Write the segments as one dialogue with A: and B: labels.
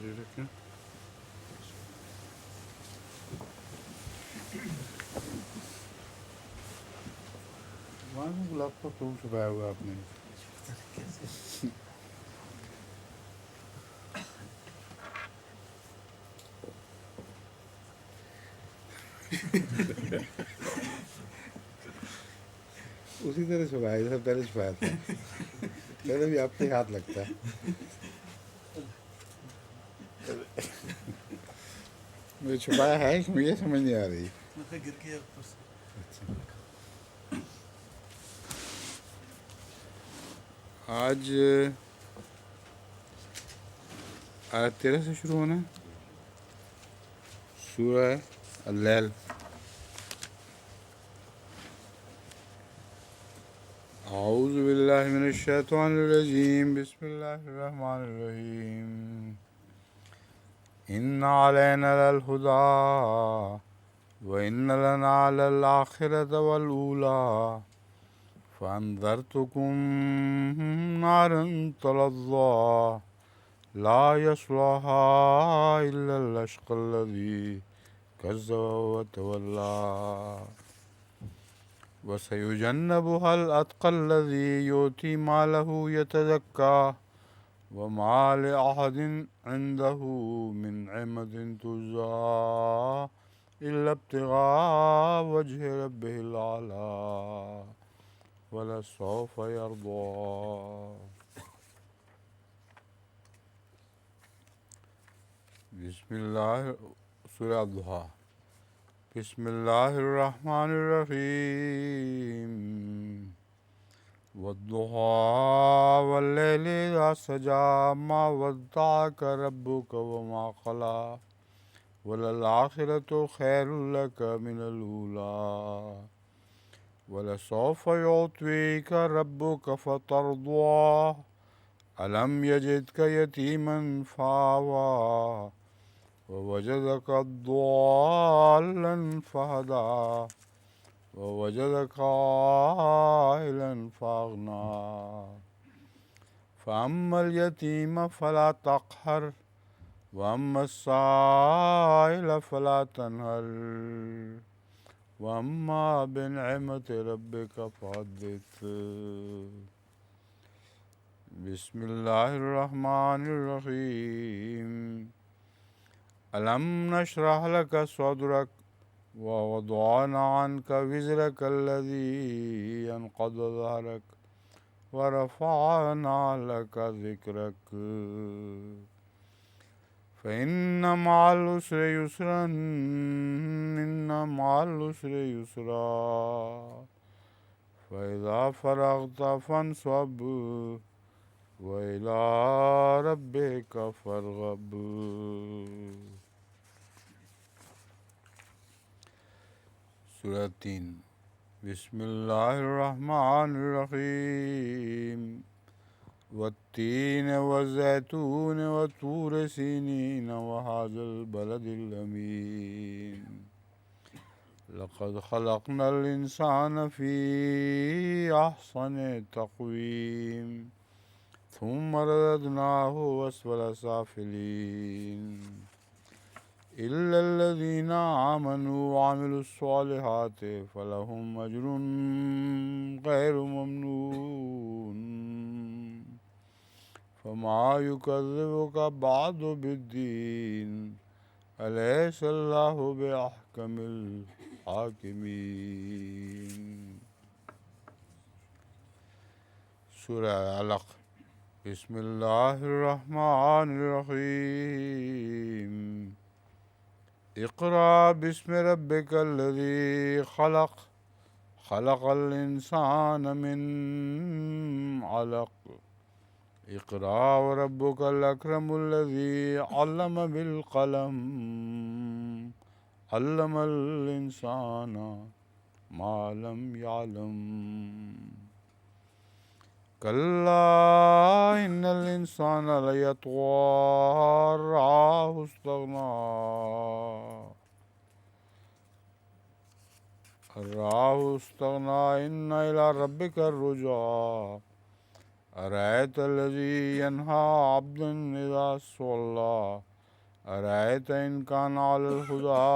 A: رکھیں. وہاں سے گلاب کا پھول چھپایا ہوا آپ نے. اسی طرح چھپایا جیسے پہلے چھپایا تھا. پہلے بھی آپ کے ہاتھ لگتا ہے. مجھے چھپایا ہے کہ مجھے سمجھ نہیں آ رہی. آج آیت 13 سے شروع ہونا ہے. سورہ اللیل. اعوذ باللہ من الشیطان الرجیم. بسم اللہ الرحمن الرحیم. ان علینا للہدی وان لنا للآخرۃ والأولی فانذرتکم نارا تلظی لا یصلاها الا الاشقى الذی کذب وتولی وسيجنبها الأتقى الذي يؤتي ماله يتزكى وما لأحد عنده من نعمة تجزى إلا ابتغاء وجه ربه الأعلى ولسوف يرضى. بسم اللہ. سورہ الضحیٰ. بسم اللہ الرحمن الرحیم. والضحى والليل إذا سجى ما ودعك ربك وما قلى وللآخرة خير لك من الأولى ولسوف يعطيك ربك فترضى ألم يجدك يتيما فآوى ووجدك ضالا فهدى ووجدك عائلا فأغنى فأما اليتيم فلا تقهر وأما السائل فلا تنهر وأما بنعمة ربك فحدث. بسم الله الرحمن الرحيم. ألم نشرح لك صدرك ووضعنا عنك وزرك الذي أنقض ظهرك ورفعنا لك ذكرك فإن مع العسر يسرا إن مع العسر يسرا فإذا فرغت فانصب وإلى ربك فارغب. سورہ 3. بسم اللہ الرحمن الرحیم. والتین والزیتون وطور سینین وهذا البلد الامین لقد خلقنا الانسان فی احسن تقویم ثم رددناه اسفل سافلین إلا الذين آمنوا وعملوا الصالحات فلهم أجر غير ممنون فما يكذبك بعد بالدين أليس الله بأحكم الحاكمين. سورہ علق. بسم اللہ الرحمن الرحیم. اقرأ باسم ربك الذي خلق خلق الإنسان من علق اقرأ وربك الأكرم الذي علم بالقلم علم الإنسان ما لم يعلم كلا إن الإنسان ليطغى أن رآه استغنى إن إلى ربك الرجعى أرأيت الذي ينهى عبدا إذا صلى أرأيت إن كان على الهدى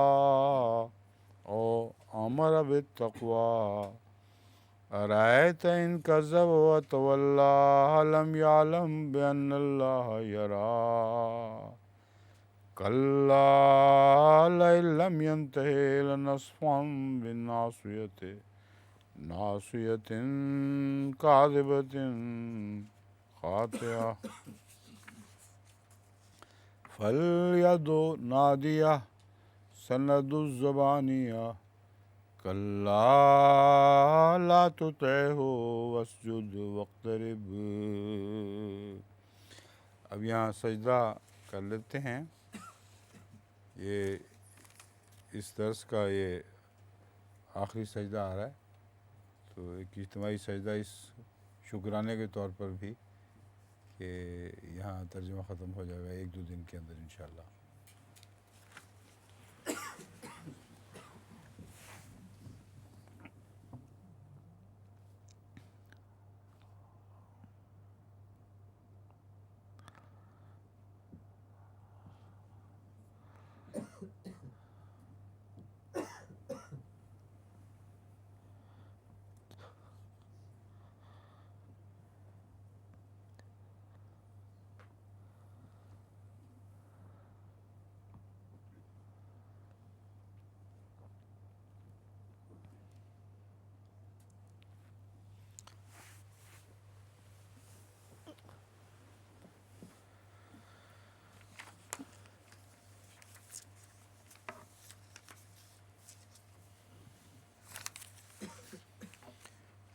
A: أو أمر بالتقوى أرأيت إن كذب وتولى لم يعلم بأن الله يرى كلا لئن لم ينته لنصفا بالناصية ناصية كاذبة خاطئة فليدع ناديه سند الزبانية كلا لا تطعه واسجد واقترب. اب یہاں سجدہ کر لیتے ہیں. یہ اس درس کا یہ آخری سجدہ آ رہا ہے، تو ایک اجتماعی سجدہ اس شکرانے کے طور پر بھی کہ یہاں ترجمہ ختم ہو جائے گا 1-2 دن کے اندر انشاءاللہ.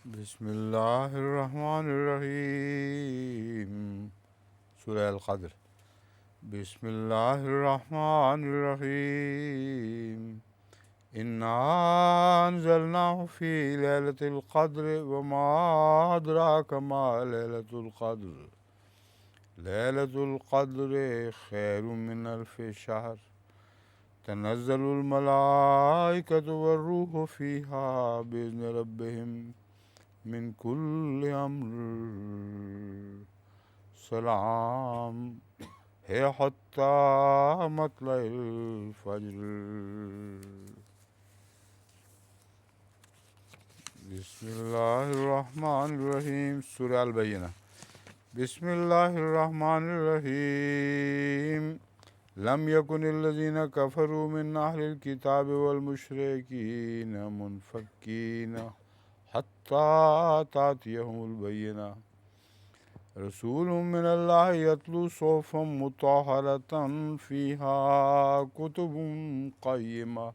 A: بسم اللہ الرحمن الرحیم. سورہ القدر. بسم اللہ الرحمن الرحیم. انا انزلناه فی لیلۃ القدر وما ادراک ما لیلۃ القدر. لیلۃ القدر خیر من الف شہر. تنزل الملائکۃ والروح فیہا بإذن ربہم من کل امر. سلام ہے حتی مطلع الفجر. بسم اللہ الرحمن الرحیم. سورہ البینہ. بسم اللہ الرحمن الرحیم. لم يكن الذين كفروا من أهل الكتاب والمشركين منفكين حتى تأتيهم البينة. رسول من الله يتلو صحفا مطهرة فيها كتب قيمة.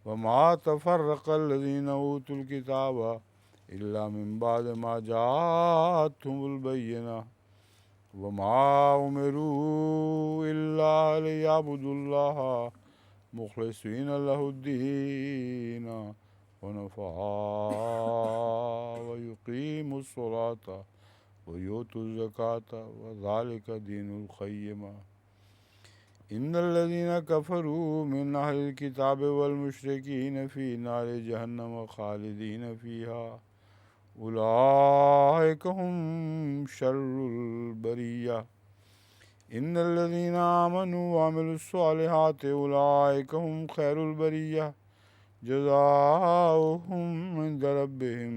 A: وما تفرق الذين أوتوا الكتاب إلا من بعد ما جاءتهم البينة. وما أمروا إلا ليعبدوا الله مخلصين له الدين حنفاء ويقيموا الصلاة ويؤتوا الزكاة وذلك دين القيمة. إن الذين كفروا من أهل الكتاب والمشركين في نار جهنم خالدين فيها أولئك هم شر البرية. إن الذين آمنوا وعملوا الصالحات أولئك هم خير البرية. جزاؤهم عند ربهم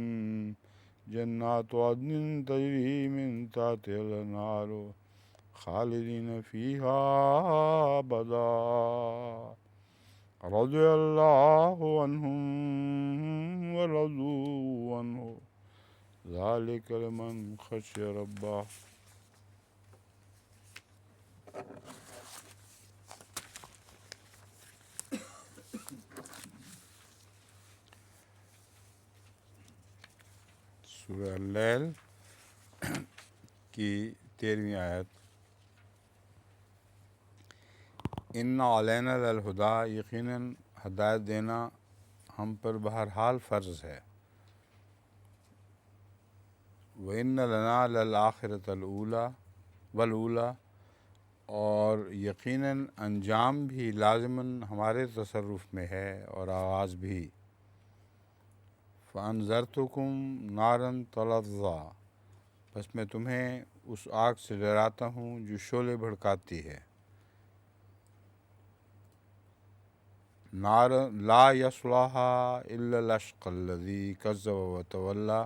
A: جنات عدن تجري من تحتها الأنهار خالدين فيها أبدا. رضي الله عنهم ورضوا عنه ذلك لمن خشي ربه. سورہ اللیل کی 13ویں آیت. ان علینا للہدی. یقیناً ہدایت دینا ہم پر بہرحال فرض ہے. وَإِنَّ لَنَا لَلْآخِرَةَ وَالْأُولَى. اور یقیناً انجام بھی لازماً ہمارے تصرف میں ہے اور آغاز بھی. فَأَنذَرْتُكُمْ نَارًا تَلَظَّىٰ. بس میں تمہیں اس آگ سے ڈراتا ہوں جو شعلے بھڑکاتی ہے، نار لا یصلاها الا الاشقى الذی کذب وتولی،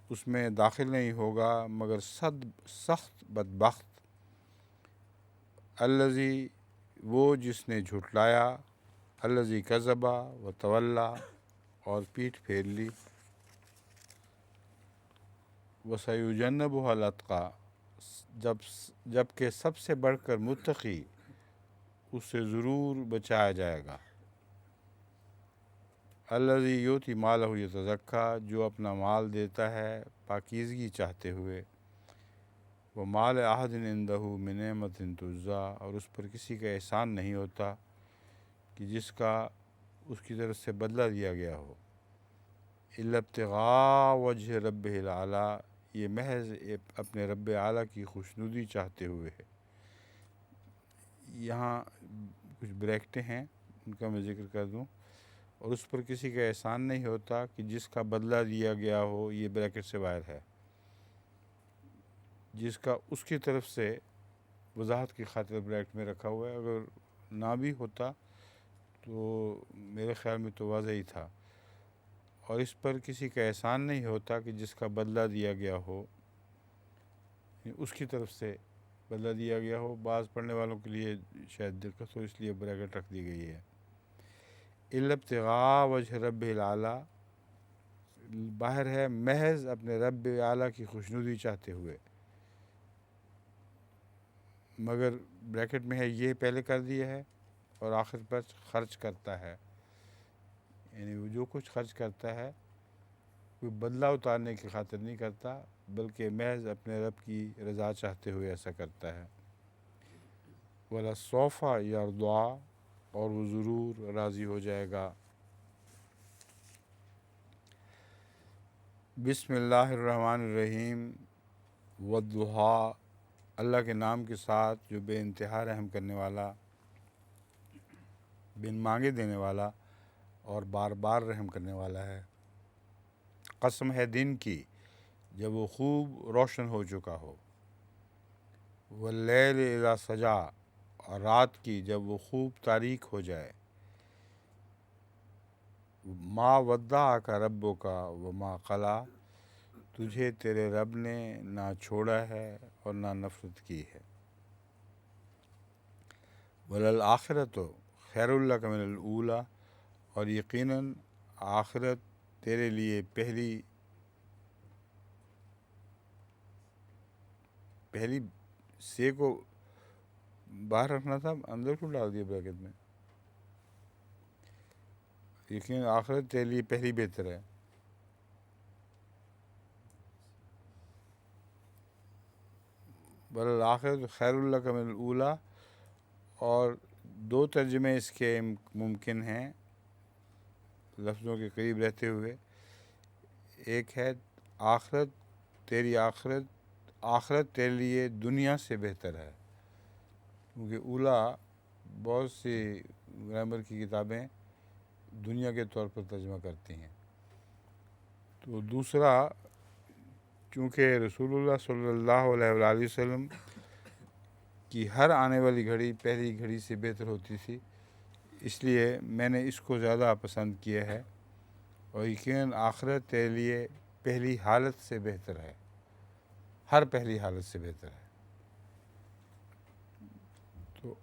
A: اس میں داخل نہیں ہوگا مگر سخت بدبخت، الذی وہ جس نے جھٹلایا، الذی کذب وتولی اور پیٹھ پھیر لی، وسیجنبها الاتقی جبکہ سب سے بڑھ کر متقی اس سے ضرور بچایا جائے گا، الذی یؤتی مالہ یتزکی جو اپنا مال دیتا ہے پاکیزگی چاہتے ہوئے، وما لأحد عندہ من نعمۃ تجزی اور اس پر کسی کا احسان نہیں ہوتا کہ جس کا اس کی طرف سے بدلہ دیا گیا ہو، الا ابتغاء وجہ ربہ الاعلی یہ محض اپنے رب اعلیٰ کی خوشنودی چاہتے ہوئے ہے۔ یہاں کچھ بریکٹیں ہیں، ان کا میں ذکر کر دوں، اور اس پر کسی کا احسان نہیں ہوتا کہ جس کا بدلہ دیا گیا ہو، یہ بریکٹ سے باہر ہے، جس کا اس کی طرف سے وضاحت کی خاطر بریکٹ میں رکھا ہوا ہے، اگر نہ بھی ہوتا تو میرے خیال میں تو واضح ہی تھا، اور اس پر کسی کا احسان نہیں ہوتا کہ جس کا بدلہ دیا گیا ہو، اس کی طرف سے بدلہ دیا گیا ہو۔ بعض پڑھنے والوں کے لیے شاید دقت ہو، اس لیے بریکٹ رکھ دی گئی ہے، الا ابتغاء وجہ رب الاعلی باہر ہے محض اپنے رب اعلیٰ کی خوشنودی چاہتے ہوئے، مگر بریکٹ میں ہے یہ پہلے کر دیا ہے، اور آخر پر خرچ کرتا ہے، یعنی وہ جو کچھ خرچ کرتا ہے کوئی بدلہ اتارنے کی خاطر نہیں کرتا، بلکہ محض اپنے رب کی رضا چاہتے ہوئے ایسا کرتا ہے، وَلَسَوْفَ يَرْضَىٰ اور وہ ضرور راضی ہو جائے گا۔ بسم اللہ الرحمن الرحیم، والضحیٰ اللہ کے نام کے ساتھ جو بے انتہا رحم کرنے والا، بن مانگے دینے والا اور بار بار رحم کرنے والا ہے، قسم ہے دن کی جب وہ خوب روشن ہو چکا ہو، واللیل اذا سجا اور رات کی جب وہ خوب تاریک ہو جائے، ما ودعک ربک وما قلی تجھے تیرے رب نے نہ چھوڑا ہے اور نہ نفرت کی ہے، وللآخرۃ خیر لک من الاولی اور یقیناً آخرت تیرے لیے پہلی سے کو باہر رکھنا تھا، اندر کو ڈال دیا بریکٹ میں، یقیناً آخرت تیرے لیے پہلی بہتر ہے، وللآخرۃ خیر لک من الاولی، اور دو ترجمے اس کے ممکن ہیں لفظوں کے قریب رہتے ہوئے، ایک ہے آخرت تیرے لیے دنیا سے بہتر ہے، کیونکہ اولا بہت سی گرامر کی کتابیں دنیا کے طور پر ترجمہ کرتی ہیں، تو دوسرا چونکہ رسول اللہ صلی اللہ علیہ وآلہ وسلم کی ہر آنے والی گھڑی پہلی گھڑی سے بہتر ہوتی تھی، اس لیے میں نے اس کو زیادہ پسند کیا ہے، اور یقیناً آخرت تیرے لیے پہلی حالت سے بہتر ہے، ہر پہلی حالت سے بہتر ہے۔ تو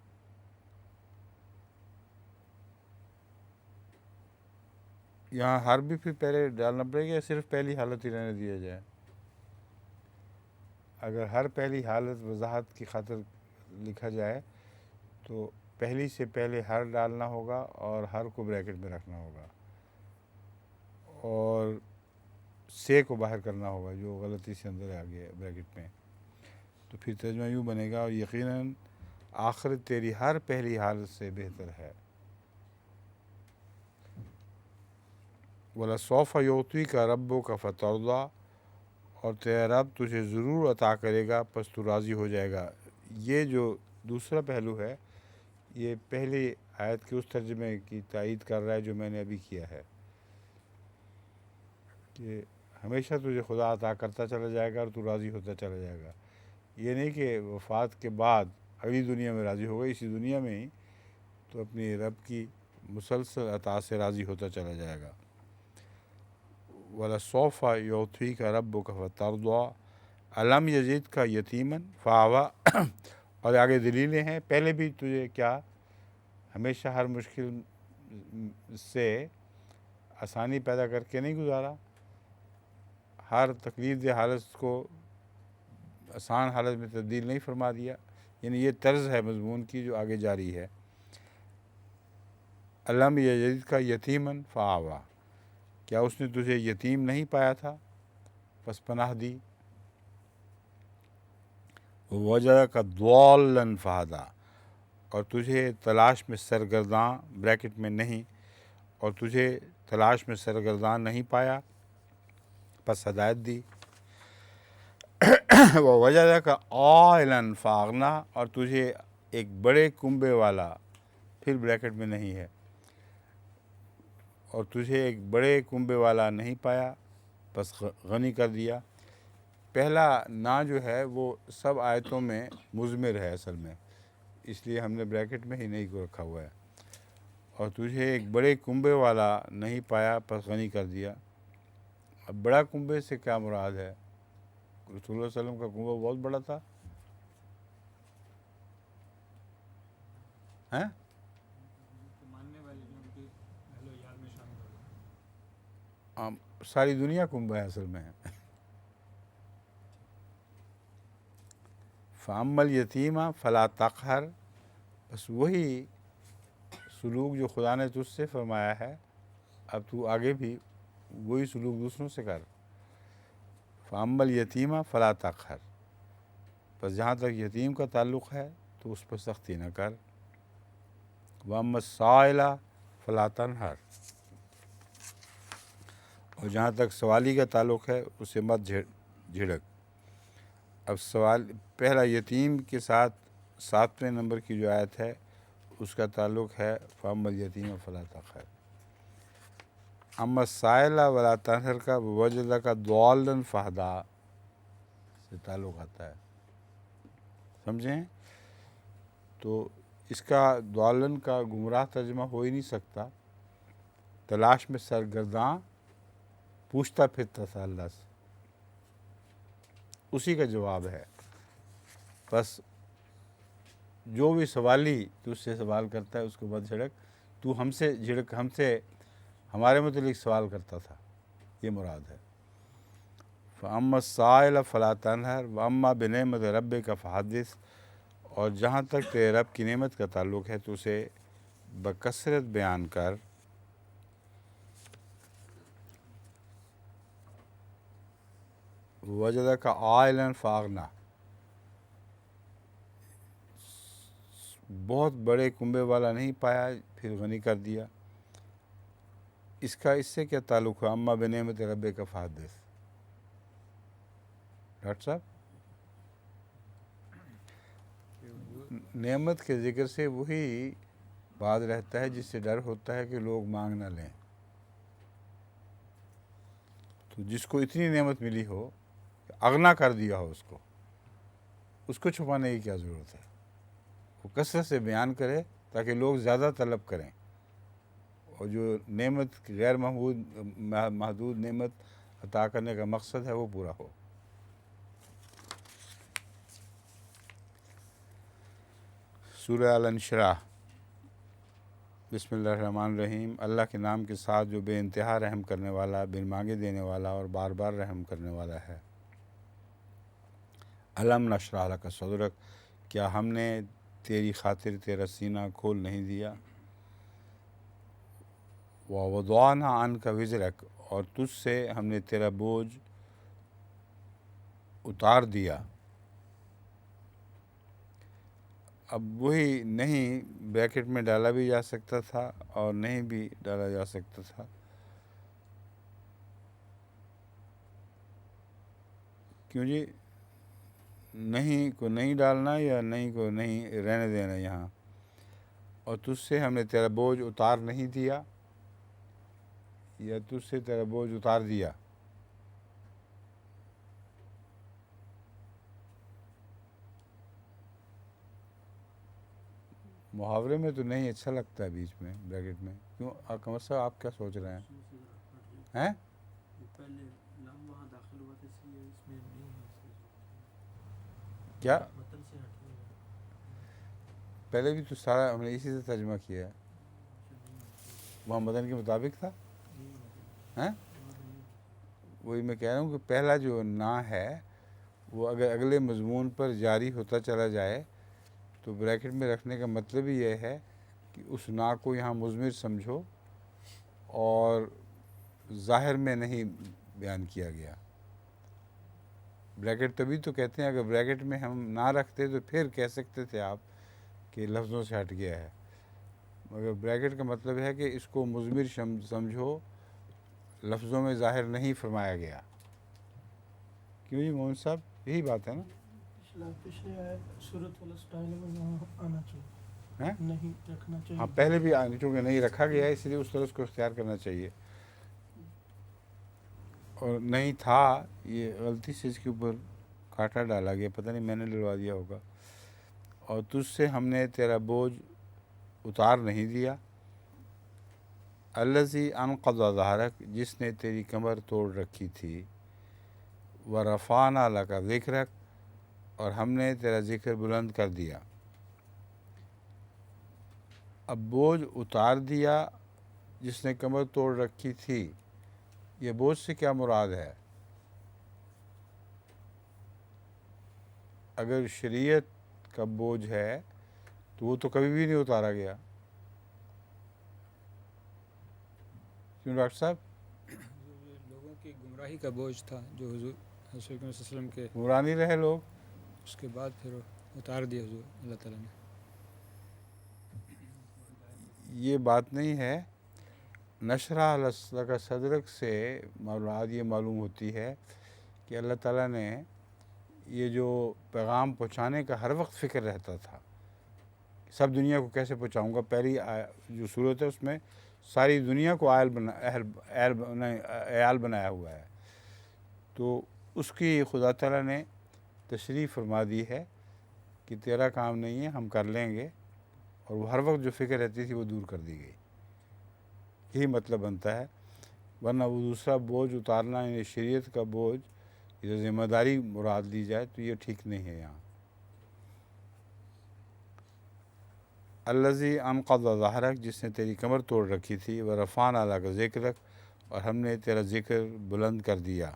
A: یہاں ہر بھی پھر پہلے ڈالنا پڑے گا یا صرف پہلی حالت ہی رہنے دیا جائے؟ اگر ہر پہلی حالت وضاحت کی خاطر لکھا جائے تو پہلی سے پہلے ہر ڈالنا ہوگا اور ہر کو بریکٹ میں رکھنا ہوگا، اور سے کو باہر کرنا ہوگا جو غلطی سے اندر آ گیا بریکٹ میں، تو پھر ترجمہ یوں بنے گا، اور یقیناً آخرت تیری ہر پہلی حالت سے بہتر ہے، وَلَسَوْفَ يُعْطِيكَ رَبُّكَ فَتَرْضَىٰ اور تیرا رب تجھے ضرور عطا کرے گا پس تو راضی ہو جائے گا۔ یہ جو دوسرا پہلو ہے یہ پہلی آیت کے اس ترجمے کی تائید کر رہا ہے جو میں نے ابھی کیا ہے، کہ ہمیشہ تجھے خدا عطا کرتا چلا جائے گا اور تو راضی ہوتا چلا جائے گا. یہ نہیں کہ وفات کے بعد اگلی دنیا میں راضی ہوگا، اسی دنیا میں ہی تو اپنی رب کی مسلسل عطا سے راضی ہوتا چلا جائے گا. وَلَسَوْفَ يُعْطِيكَ رَبُّكَ فَتَرْضَىٰ أَلَمْ يَجِدْكَ يَتِیمًا فَآوَىٰ. اور آگے دلیلیں ہیں، پہلے بھی تجھے کیا ہمیشہ ہر مشکل سے آسانی پیدا کر کے نہیں گزارا، ہر تکلیف دہ حالت کو آسان حالت میں تبدیل نہیں فرما دیا. یعنی یہ طرز ہے مضمون کی جو آگے جاری ہے. أَلَمْ يَجِدْكَ يَتِیمًا فَآوَىٰ، کیا اس نے تجھے یتیم نہیں پایا تھا پس پناہ دی. وَوَجَدَكَ ضَالًّا فَہَدَىٰ، اور تجھے تلاش میں سرگرداں بریکٹ میں نہیں، اور تجھے تلاش میں سرگرداں نہیں پایا پس ہدایت دی. وَوَجَدَكَ عَائِلًا فَأَغْنَىٰ، اور تجھے ایک بڑے کنبے والا، پھر بریکٹ میں نہیں ہے، اور تجھے ایک بڑے کنبے والا نہیں پایا بس غنی کر دیا. پہلا نا جو ہے وہ سب آیتوں میں مضمر ہے اصل میں، اس لیے ہم نے بریکٹ میں ہی نہیں کو رکھا ہوا ہے. اور تجھے ایک بڑے کنبے والا نہیں پایا پس غنی کر دیا. اب بڑا کنبے سے کیا مراد ہے؟ رسول اللہ علیہ وسلم کا کنبہ بہت بڑا تھا. ہیں ساری دنیا کنبہ ہے اصل میں. فَأَمَّا الْيَتِیمَ فَلَا تَقْهَرْ، بس وہی سلوک جو خدا نے تجھ سے فرمایا ہے اب تو آگے بھی وہی سلوک دوسروں سے کر. فَأَمَّا الْيَتِیمَ فَلَا تَقْهَرْ، بس جہاں تک یتیم کا تعلق ہے تو اس پر سختی نہ کر. وَأَمَّا السَّائِلَ فَلَا تَنْهَرْ، اور جہاں تک سوالی کا تعلق ہے اسے مت جھڑک. اب سوال پہلا یتیم کے ساتھ 7ویں نمبر کی جو آیت ہے اس کا تعلق ہے فَأَمَّا الْيَتِیمَ فَلَا تَقْهَرْ. اما السائل ولا تنہر کا وَوَجَدَكَ ضَالًّا فَہَدَىٰ سے تعلق آتا ہے. سمجھیں؟ تو اس کا ضالًا کا گمراہ ترجمہ ہو ہی نہیں سکتا. تلاش میں سرگرداں پوچھتا پھرتا تھا اللہ سے، اسی کا جواب ہے. بس جو بھی سوالی تجھ سے سوال کرتا ہے اس کو مت جھڑک. تو ہم سے ہمارے متعلق سوال کرتا تھا، یہ مراد ہے. فَأَمَّا السَّائِلَ فَلَا تَنْهَرْ وَأَمَّا بِنِعْمَتِ رَبِّكَ فَحَدِّثْ، اور جہاں تک تیرے رب کی نعمت کا تعلق ہے تو اسے بکثرت بیان کر. وَوَجَدَكَ عَائِلًا فَأَغْنَىٰ، بہت بڑے کنبے والا نہیں پایا پھر غنی کر دیا. اس کا اس سے کیا تعلق ہے؟ اما بنعمت ربک فحدث. ڈاکٹر صاحب نعمت کے ذکر سے وہی بات رہتا ہے جس سے ڈر ہوتا ہے کہ لوگ مانگ نہ لیں. تو جس کو اتنی نعمت ملی ہو، اغنا کر دیا ہو اس کو چھپانے کی کیا ضرورت ہے؟ وہ کثرت سے بیان کرے تاکہ لوگ زیادہ طلب کریں، اور جو نعمت غیر محدود نعمت عطا کرنے کا مقصد ہے وہ پورا ہو. سورہ الانشراح. بسم اللہ الرحمن الرحیم. اللہ کے نام کے ساتھ جو بے انتہا رحم کرنے والا، بن مانگے دینے والا اور بار بار رحم کرنے والا ہے. الم نشرح لک صدرک، کیا ہم نے تیری خاطر تیرا سینہ کھول نہیں دیا. ووضعنا عنک وزرک، اور تجھ سے ہم نے تیرا بوجھ اتار دیا. اب وہی نہیں بریکٹ میں ڈالا بھی جا سکتا تھا اور نہیں بھی ڈالا جا سکتا تھا. کیوں جی؟ نہیں کو نہیں ڈالنا یا نہیں کو نہیں رہنے دینا یہاں. اور تجھ سے ہم نے تیرا بوجھ اتار نہیں دیا یا تجھ سے تیرا بوجھ اتار دیا. محاورے میں تو نہیں اچھا لگتا ہے بیچ میں بریکٹ میں. کیوں قمر صاحب آپ کیا سوچ رہے ہیں؟
B: پہلے لام وہاں داخل ہوا تھا اس لیے اس میں نہیں ہے.
A: کیا
B: متن سے ہٹ گیا.
A: پہلے بھی تو سارا ہم نے اسی سے ترجمہ کیا ہے. وہاں مدن کے مطابق تھا. ہیں وہی میں کہہ رہا ہوں کہ پہلا جو نا ہے وہ اگر اگلے مضمون پر جاری ہوتا چلا جائے تو بریکٹ میں رکھنے کا مطلب ہی یہ ہے کہ اس نا کو یہاں مضمر سمجھو اور ظاہر میں نہیں بیان کیا گیا. بریکٹ تبھی تو کہتے ہیں اگر بریکٹ میں ہم نہ رکھتے تو پھر کہہ سکتے تھے آپ کہ لفظوں سے ہٹ گیا ہے. مگر بریکٹ کا مطلب ہے کہ اس کو مضمر سمجھو، لفظوں میں ظاہر نہیں فرمایا گیا. کیوں جی مومن صاحب یہی بات ہے نا؟
B: پچھلے صورت والا سٹائل میں وہاں آنا چاہیے، نہیں رکھنا چاہیے.
A: ہاں پہلے بھی چونکہ نہیں رکھا گیا ہے اس لیے اس طرح کو اختیار کرنا چاہیے. اور نہیں تھا، یہ غلطی سے اس کے اوپر کانٹا ڈالا گیا، پتہ نہیں میں نے ڈلوا دیا ہوگا. اور تجھ سے ہم نے تیرا بوجھ اتار نہیں دیا. الذی انقض ظہرک، جس نے تیری کمر توڑ رکھی تھی. ورفعنا لک ذکرک، اور ہم نے تیرا ذکر بلند کر دیا. اب بوجھ اتار دیا جس نے کمر توڑ رکھی تھی، یہ بوجھ سے کیا مراد ہے؟ اگر شریعت کا بوجھ ہے تو وہ تو کبھی بھی نہیں اتارا گیا. کیوں ڈاکٹر صاحب؟
C: لوگوں کی گمراہی کا بوجھ تھا جو حضور صلی اللہ علیہ وسلم کے
A: گمراہ نہیں رہے لوگ،
C: اس کے بعد پھر اتار دیا حضور اللہ تعالیٰ نے.
A: یہ بات نہیں ہے. نشرح لک صدرک سے مراد یہ معلوم ہوتی ہے کہ اللہ تعالیٰ نے یہ جو پیغام پہنچانے کا ہر وقت فکر رہتا تھا، سب دنیا کو کیسے پہنچاؤں گا. پہلی جو صورت ہے اس میں ساری دنیا کو عیال بنایا ہوا ہے. تو اس کی خدا تعالیٰ نے تشریح فرما دی ہے کہ تیرا کام نہیں ہے، ہم کر لیں گے. اور وہ ہر وقت جو فکر رہتی تھی وہ دور کر دی گئی. یہی مطلب بنتا ہے. ورنہ وہ دوسرا بوجھ اتارنا، یعنی شریعت کا بوجھ، یہ ذمہ داری مراد لی جائے تو یہ ٹھیک نہیں ہے. یہاں الذی انقض ظہرک، جس نے تیری کمر توڑ رکھی تھی. ورفعنا لک ذکرک، اور ہم نے تیرا ذکر بلند کر دیا.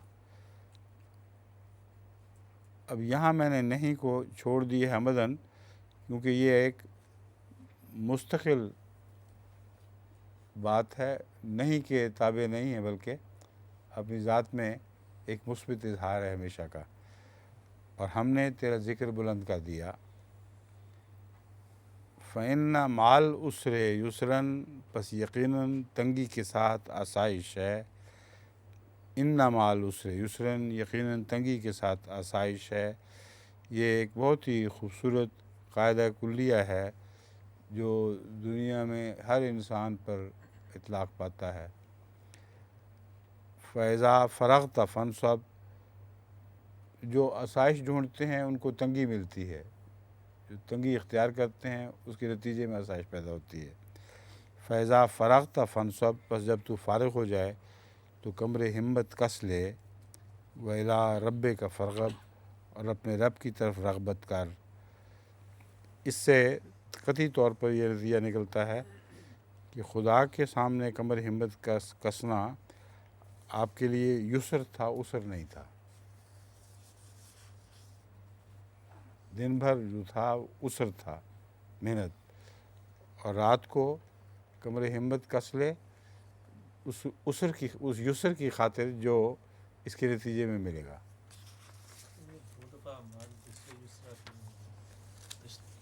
A: اب یہاں میں نے نہیں کو چھوڑ دی ہے حمدن، کیونکہ یہ ایک مستقل بات ہے، نہیں کہ تابع نہیں ہے، بلکہ اپنی ذات میں ایک مثبت اظہار ہے ہمیشہ کا. اور ہم نے تیرا ذکر بلند کر دیا. فَإِنَّ مَعَ الْعُسْرِ یسراً، پس یقیناً تنگی کے ساتھ آسائش ہے. اِنَّ مَعَ الْعُسْرِ یسراً، یقیناً تنگی کے ساتھ آسائش ہے. یہ ایک بہت ہی خوبصورت قاعدہ کلیہ ہے جو دنیا میں ہر انسان پر اطلاق پاتا ہے. فَإِذَا فَرَغْتَ فَانْصَبْ، جو آسائش ڈھونڈتے ہیں ان کو تنگی ملتی ہے، جو تنگی اختیار کرتے ہیں اس کے نتیجے میں آسائش پیدا ہوتی ہے. فَإِذَا فَرَغْتَ فَانْصَبْ، پس جب تو فارغ ہو جائے تو کمر ہمت کس لے. وَإِلَىٰ رَبِّكَ فَارْغَب، اور اپنے رب کی طرف رغبت کر. اس سے قطعی طور پر یہ نتیجہ نکلتا ہے کہ خدا کے سامنے کمر ہمت کسنا آپ کے لیے یسر تھا، عسر نہیں تھا. دن بھر جو تھا عسر تھا، محنت، اور رات کو کمر ہمت کس لے اس یسر کی خاطر جو اس کے نتیجے میں ملے گا.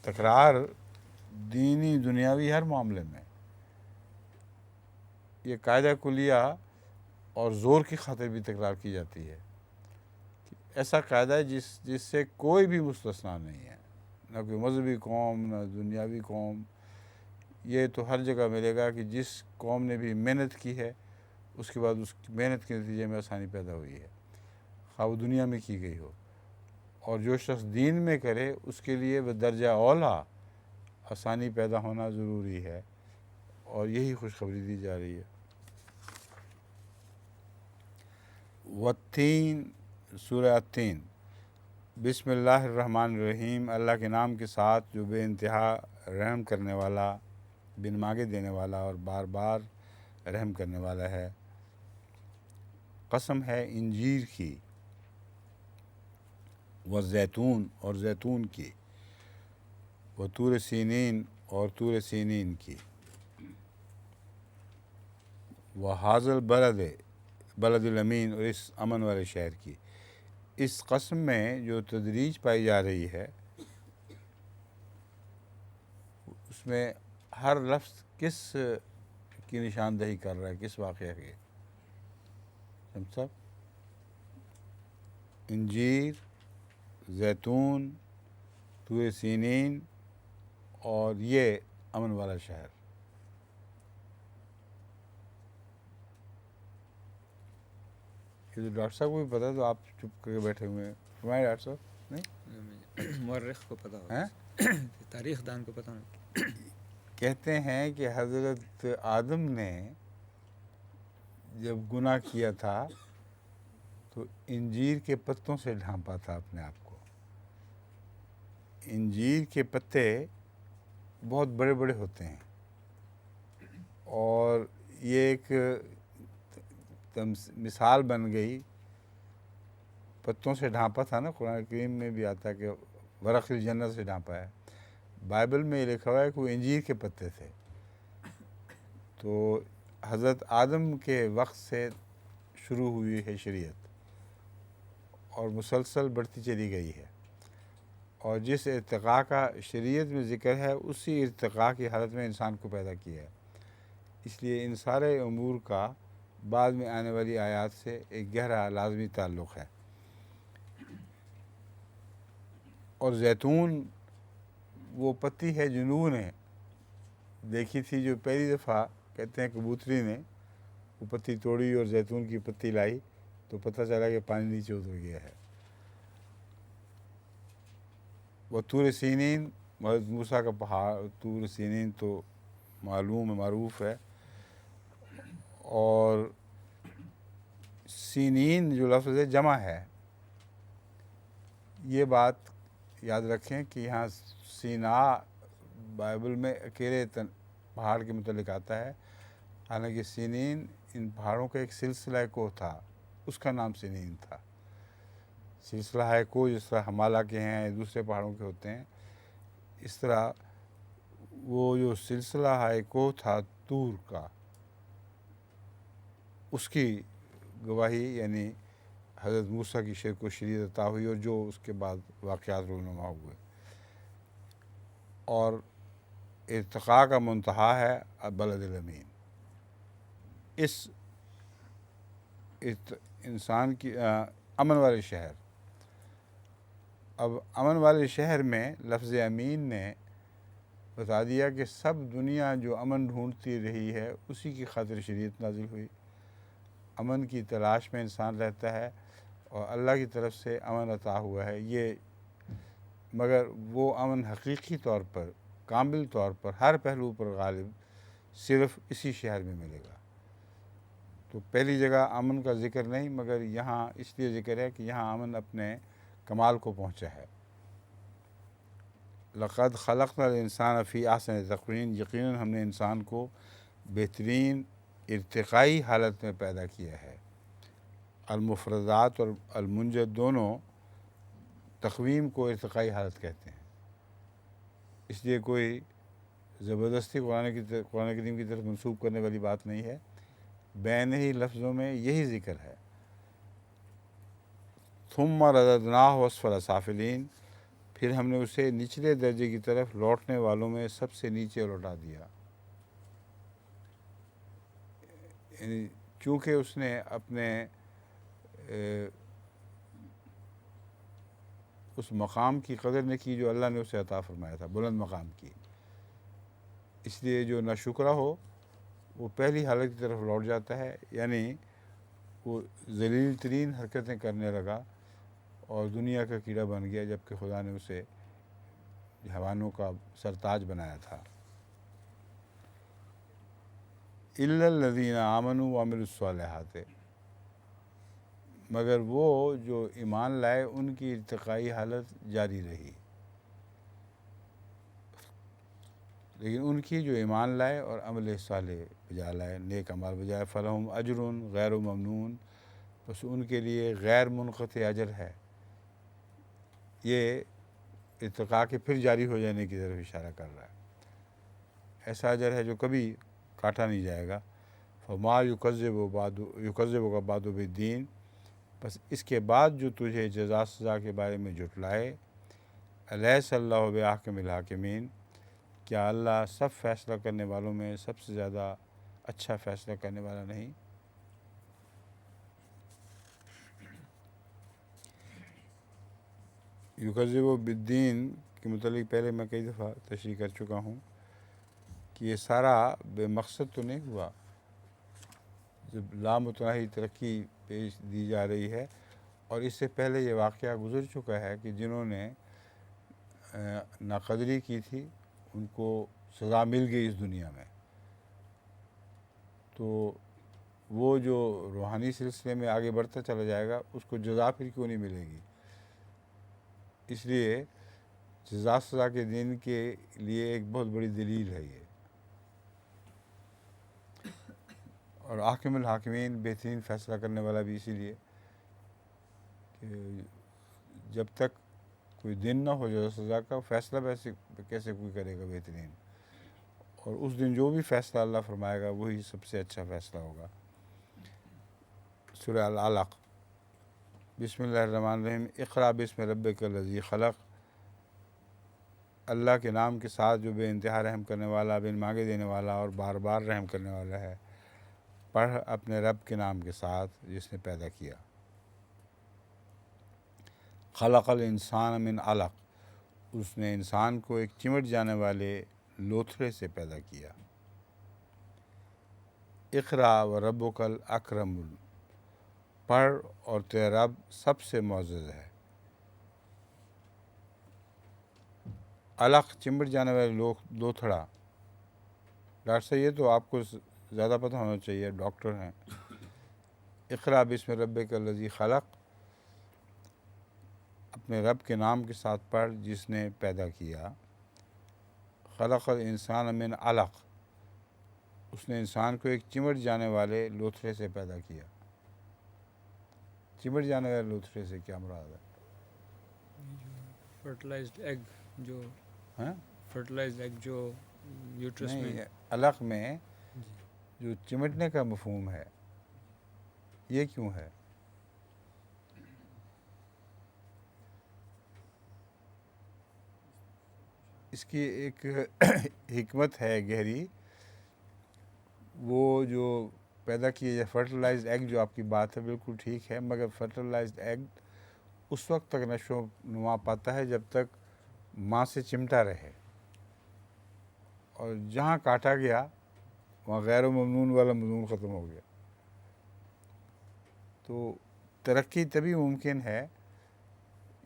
A: تکرار دینی دنیاوی ہر معاملے میں یہ قاعدہ کلیہ اور زور کی خاطر بھی تکرار کی جاتی ہے. ایسا قاعدہ ہے جس سے کوئی بھی مستثنا نہیں ہے، نہ کوئی مذہبی قوم نہ دنیاوی قوم. یہ تو ہر جگہ ملے گا کہ جس قوم نے بھی محنت کی ہے اس کے بعد اس محنت کے نتیجے میں آسانی پیدا ہوئی ہے، خواہ وہ دنیا میں کی گئی ہو. اور جو شخص دین میں کرے اس کے لیے وہ درجہ اولیٰ آسانی پیدا ہونا ضروری ہے، اور یہی خوشخبری دی جا رہی ہے۔ والتین، سورہ التین۔ بسم اللہ الرحمن الرحیم، اللہ کے نام کے ساتھ جو بے انتہا رحم کرنے والا، بن مانگے دینے والا اور بار بار رحم کرنے والا ہے۔ قسم ہے انجیر کی، والزیتون، اور زیتون کی، وطور سینین، اور طور سینین کی، وہذا البلد، بلد الامین، اور اس امن والے شہر کی۔ اس قسم میں جو تدریج پائی جا رہی ہے، اس میں ہر لفظ کس کی نشاندہی کر رہا ہے، کس واقعہ کی؟ سمجھا؟ انجیر، زیتون، طور سینین، اور یہ امن والا شہر۔ یہ تو ڈاکٹر صاحب کو بھی پتا ہے، تو آپ چپ کر کے بیٹھے ہوئے ہیں۔ فرمائیں ڈاکٹر صاحب۔ نہیں
C: مورخ کو پتہ
A: ہیں؟
C: ہوگا، تاریخ دان کو پتہ نہیں۔
A: کہتے ہیں کہ حضرت آدم نے جب گناہ کیا تھا تو انجیر کے پتوں سے ڈھانپا تھا اپنے آپ کو۔ انجیر کے پتے بہت بڑے بڑے ہوتے ہیں، اور یہ ایک مثال بن گئی۔ پتوں سے ڈھانپا تھا نا، قرآن کریم میں بھی آتا ہے کہ ورق الجنت سے ڈھانپا ہے۔ بائبل میں یہ لکھا ہوا ہے کہ وہ انجیر کے پتے تھے۔ تو حضرت آدم کے وقت سے شروع ہوئی ہے شریعت، اور مسلسل بڑھتی چلی گئی ہے، اور جس ارتقاء کا شریعت میں ذکر ہے، اسی ارتقاء کی حالت میں انسان کو پیدا کیا ہے۔ اس لیے ان سارے امور کا بعد میں آنے والی آیات سے ایک گہرا لازمی تعلق ہے۔ اور زیتون وہ پتی ہے جنوب نے دیکھی تھی، جو پہلی دفعہ کہتے ہیں کبوتری نے وہ پتی توڑی اور زیتون کی پتی لائی، تو پتہ چلا کہ پانی نیچے اتر گیا ہے۔ وہ طور سینین، حضرت موسیٰ کا پہاڑ طور سینین تو معلوم معروف ہے۔ اور سینین جو لفظ ہے جمع ہے، یہ بات یاد رکھیں کہ یہاں سینا بائبل میں اکیلے پہاڑ کے متعلق آتا ہے، حالانکہ سینین ان پہاڑوں کا ایک سلسلہ کو تھا، اس کا نام سینین تھا۔ سلسلہ ہے کو جس طرح ہمالہ کے ہیں، دوسرے پہاڑوں کے ہوتے ہیں، اس طرح وہ جو سلسلہ ہے کو تھا طور کا، اس کی گواہی یعنی حضرت موسیٰ کی شرک و شریعت عطا ہوئی، اور جو اس کے بعد واقعات رونما ہوئے۔ اور ارتقاء کا منتہا ہے بلد الامین۔ اس انسان کی امن والے شہر۔ اب امن والے شہر میں لفظ امین نے بتا دیا کہ سب دنیا جو امن ڈھونڈتی رہی ہے، اسی کی خاطر شریعت نازل ہوئی۔ امن کی تلاش میں انسان رہتا ہے، اور اللہ کی طرف سے امن عطا ہوا ہے یہ، مگر وہ امن حقیقی طور پر، کامل طور پر، ہر پہلو پر غالب صرف اسی شہر میں ملے گا۔ تو پہلی جگہ امن کا ذکر نہیں، مگر یہاں اس لیے ذکر ہے کہ یہاں امن اپنے کمال کو پہنچا ہے۔ لقد خلقنا الانسان فی احسن تقویم، یقیناً ہم نے انسان کو بہترین ارتقائی حالت میں پیدا کیا ہے۔ المفردات اور المنجد دونوں تقویم کو ارتقائی حالت کہتے ہیں، اس لیے کوئی زبردستی قرآن کریم کی طرف منسوب کرنے والی بات نہیں ہے، بین ہی لفظوں میں یہی ذکر ہے۔ ثم رددناہ اسفل سافلین، پھر ہم نے اسے نچلے درجے کی طرف لوٹنے والوں میں سب سے نیچے لوٹا دیا، یعنی چونکہ اس نے اپنے اس مقام کی قدر نے کی جو اللہ نے اسے عطا فرمایا تھا، بلند مقام کی، اس لیے جو ناشکرا ہو وہ پہلی حالت کی طرف لوٹ جاتا ہے، یعنی وہ ذلیل ترین حرکتیں کرنے لگا اور دنیا کا کیڑا بن گیا، جبکہ خدا نے اسے حیوانوں کا سرتاج بنایا تھا۔ الا الذین آمنوا وعملوا الصالحات، مگر وہ جو ایمان لائے ان کی ارتقائی حالت جاری رہی، لیکن ان کی جو ایمان لائے اور عمل صالح بجا لائے، نیک عمل بجائے، فلہم اجر غیر ممنون، بس ان کے لیے غیر منقطع اجر ہے۔ یہ ارتقاء کے پھر جاری ہو جانے کی طرف اشارہ کر رہا ہے۔ ایسا اجر ہے جو کبھی کاٹا نہیں جائے گا۔ فما یکذبک بعد بالدین، بس اس کے بعد جو تجھے جزا سزا کے بارے میں جھٹلائے، الیس اللہ بأحکم الحاکمین، کیا اللہ سب فیصلہ کرنے والوں میں سب سے زیادہ اچھا فیصلہ کرنے والا نہیں؟ یکذب بالدین کے متعلق پہلے میں کئی دفعہ تشریح کر چکا ہوں کہ یہ سارا بے مقصد تو نہیں ہوا۔ جب لامتناہی ترقی پیش دی جا رہی ہے، اور اس سے پہلے یہ واقعہ گزر چکا ہے کہ جنہوں نے ناقدری کی تھی ان کو سزا مل گئی اس دنیا میں، تو وہ جو روحانی سلسلے میں آگے بڑھتا چلا جائے گا اس کو جزا پھر کیوں نہیں ملے گی؟ اس لیے جزا سزا کے دن کے لیے ایک بہت بڑی دلیل ہے یہ۔ اور حاکم الحاکمین، بہترین فیصلہ کرنے والا بھی اسی لیے کہ جب تک کوئی دن نہ ہو جزا سزا کا، فیصلہ ویسے کیسے کوئی کرے گا بہترین؟ اور اس دن جو بھی فیصلہ اللہ فرمائے گا وہی سب سے اچھا فیصلہ ہوگا۔ سورہ العلق، بسم اللہ الرحمن الرحیم، اقرأ بسم ربک الذی خلق، اللہ کے نام کے ساتھ جو بے انتہا رحم کرنے والا، بن مانگے دینے والا اور بار بار رحم کرنے والا ہے۔ پڑھ اپنے رب کے نام کے ساتھ جس نے پیدا کیا۔ خلق الانسان من علق، اس نے انسان کو ایک چمٹ جانے والے لوتھڑے سے پیدا کیا۔ اقرأ وربک الاکرم، پڑھ اور تیرا رب سب سے معزز ہے۔ علق، چمٹ جانے والے لوتھڑا۔ ڈاکٹر صاحب یہ تو آپ کو زیادہ پتہ ہونا چاہیے، ڈاکٹر ہیں۔ اقرأ بسم ربک الذی خلق، اپنے رب کے نام کے ساتھ پڑھ جس نے پیدا کیا۔ خلق الانسان من علق، اس نے انسان کو ایک چمٹ جانے والے لوتھڑے سے پیدا کیا۔ چمٹ جانے والے لوتھڑے سے کیا مراد ہے؟
C: فرٹیلائزڈ ایگ جو
A: ہاں
C: فرٹیلائزڈ ایگ جو یوٹرس میں
A: نہیں، علق میں جو چمٹنے کا مفہوم ہے یہ کیوں ہے؟ اس کی ایک حکمت ہے گہری۔ وہ جو پیدا کیے جائے فرٹیلائزڈ ایگ، جو آپ کی بات ہے بالکل ٹھیک ہے، مگر فرٹیلائزڈ ایگ اس وقت تک نشو و نما پاتا ہے جب تک ماں سے چمٹا رہے، اور جہاں کاٹا گیا وہاں غیر ممنون والا مضمون ختم ہو گیا۔ تو ترقی تبھی ممکن ہے،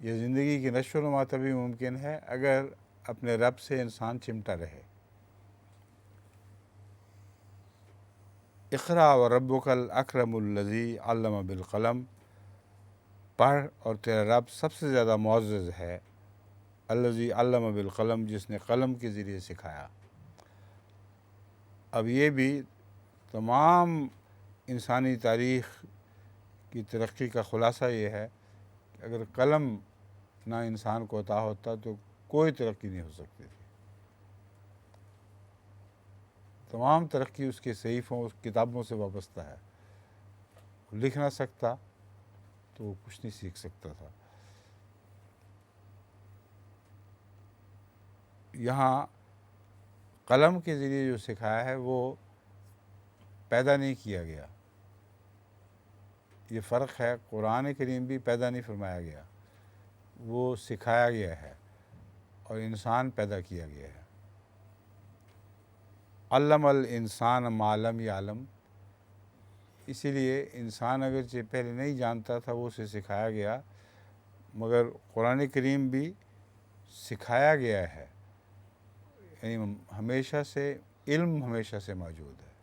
A: یہ زندگی کی نشو و نما تبھی ممکن ہے اگر اپنے رب سے انسان چمٹا رہے۔ اقرأ وربک الاکرم الذی علم بالقلم، پڑھ اور تیرا رب سب سے زیادہ معزز ہے، الذی علم بالقلم، جس نے قلم کے ذریعے سکھایا۔ اب یہ بھی تمام انسانی تاریخ کی ترقی کا خلاصہ یہ ہے کہ اگر قلم نہ انسان کو عطا ہوتا تو کوئی ترقی نہیں ہو سکتی تھی۔ تمام ترقی اس کے صحیفوں، اس کتابوں سے وابستہ ہے۔ وہ لکھ نہ سکتا تو وہ کچھ نہیں سیکھ سکتا تھا۔ یہاں قلم کے ذریعے جو سکھایا ہے وہ پیدا نہیں کیا گیا، یہ فرق ہے۔ قرآن کریم بھی پیدا نہیں فرمایا گیا، وہ سکھایا گیا ہے، اور انسان پیدا کیا گیا ہے۔ علم الانسان ما لم یعلم، اسی لیے انسان اگرچہ پہلے نہیں جانتا تھا وہ اسے سکھایا گیا، مگر قرآن کریم بھی سکھایا گیا ہے، یعنی ہمیشہ سے علم ہمیشہ سے موجود ہے۔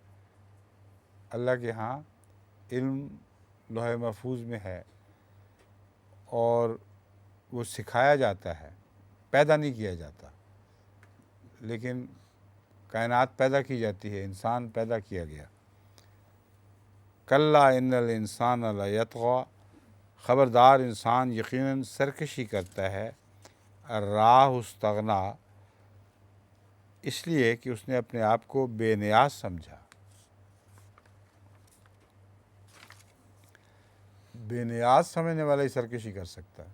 A: اللہ کے ہاں علم لوح محفوظ میں ہے اور وہ سکھایا جاتا ہے، پیدا نہیں کیا جاتا۔ لیکن کائنات پیدا کی جاتی ہے، انسان پیدا کیا گیا۔ کلا ان الانسان لیطغی، خبردار انسان یقیناً سرکشی کرتا ہے، الراہ استغنا، اس لیے کہ اس نے اپنے آپ کو بے نیاز سمجھا۔ بے نیاز سمجھنے والا ہی سرکشی کر سکتا ہے۔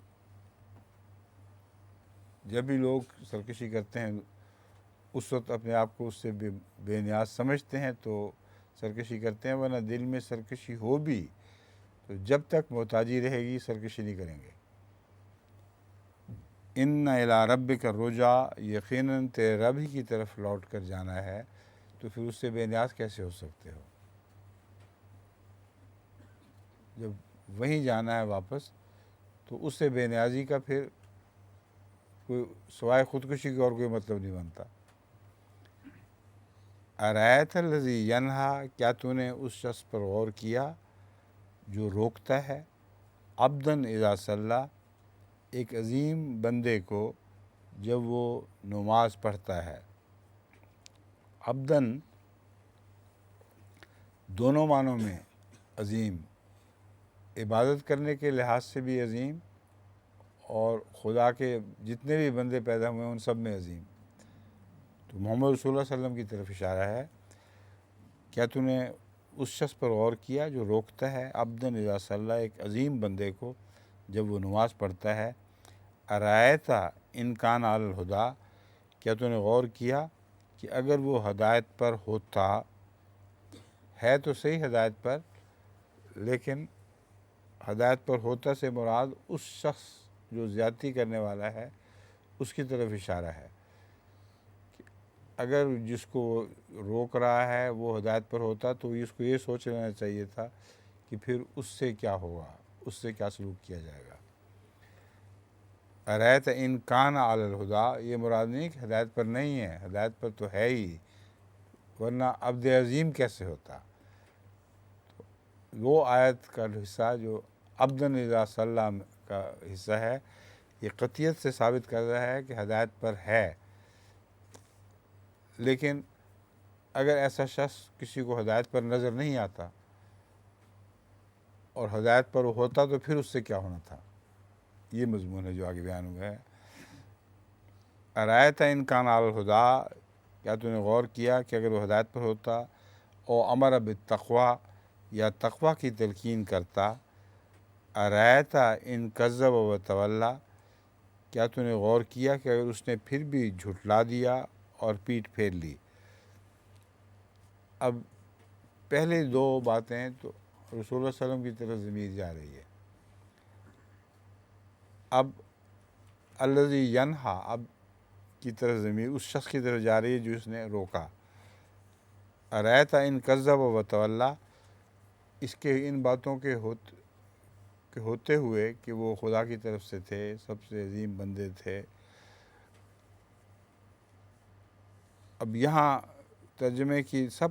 A: جب بھی لوگ سرکشی کرتے ہیں اس وقت اپنے آپ کو اس سے بے نیاز سمجھتے ہیں تو سرکشی کرتے ہیں، ورنہ دل میں سرکشی ہو بھی تو جب تک محتاجی رہے گی سرکشی نہیں کریں گے۔ ان الی ربک الرجع، یقیناً تیرے رب ہی کی طرف لوٹ کر جانا ہے، تو پھر اس سے بے نیاز کیسے ہو سکتے ہو؟ جب وہیں جانا ہے واپس تو اس سے بے نیازی کا پھر کوئی سوائے خودکشی کے اور کوئی مطلب نہیں بنتا۔ ارایت الذی ینہا، کیا تو نے اس شخص پر غور کیا جو روکتا ہے، عبداً اذا صلی، ایک عظیم بندے کو جب وہ نماز پڑھتا ہے۔ عبداً دونوں معنوں میں عظیم، عبادت کرنے کے لحاظ سے بھی عظیم اور خدا کے جتنے بھی بندے پیدا ہوئے ہیں ان سب میں عظیم۔ تو محمد رسول اللہ صلی اللہ علیہ وسلم کی طرف اشارہ ہے، کیا تو نے اس شخص پر غور کیا جو روکتا ہے، عبداً اذا صلی، ایک عظیم بندے کو جب وہ نماز پڑھتا ہے۔ ارایت ان کان علی الہدی، کیا تو نے غور کیا کہ اگر وہ ہدایت پر ہوتا، ہے تو صحیح ہدایت پر، لیکن ہدایت پر ہوتا سے مراد اس شخص جو زیادتی کرنے والا ہے اس کی طرف اشارہ ہے۔ اگر جس کو روک رہا ہے وہ ہدایت پر ہوتا تو اس کو یہ سوچ لینا چاہیے تھا کہ پھر اس سے کیا ہوگا، اس سے کیا سلوک کیا جائے گا۔ ارایت ان کان علی الہدی، یہ مراد نہیں کہ ہدایت پر نہیں ہے، ہدایت پر تو ہے ہی، ورنہ عبد عظیم کیسے ہوتا۔ وہ آیت کا حصہ جو عبداً اذا صلی کا حصہ ہے، یہ قطعیت سے ثابت کر رہا ہے کہ ہدایت پر ہے۔ لیکن اگر ایسا شخص کسی کو ہدایت پر نظر نہیں آتا اور ہدایت پر ہوتا تو پھر اس سے کیا ہونا تھا، یہ مضمون ہے جو آگے بیان ہوا ہے۔ ارایت ان کان علی الہدی، کیا تو نے غور کیا کہ اگر وہ ہدایت پر ہوتا، او امر بالتقوی، یا تقوی کی تلقین کرتا۔ ارایت ان کذب و تولی، کیا تو نے غور کیا کہ اگر اس نے پھر بھی جھٹلا دیا اور پیٹھ پھیر لی۔ اب پہلے دو باتیں تو رسول اللہ صلی اللہ علیہ وسلم کی طرف ضمیر جا رہی ہے۔ اب الذی ینہا، اب کی طرف ضمیر اس شخص کی طرف جا رہی ہے جو اس نے روکا۔ ارایت ان کذب و تولی، اس کے ان باتوں کے ہوتے ہوئے کہ وہ خدا کی طرف سے تھے، سب سے عظیم بندے تھے۔ اب یہاں ترجمے کی سب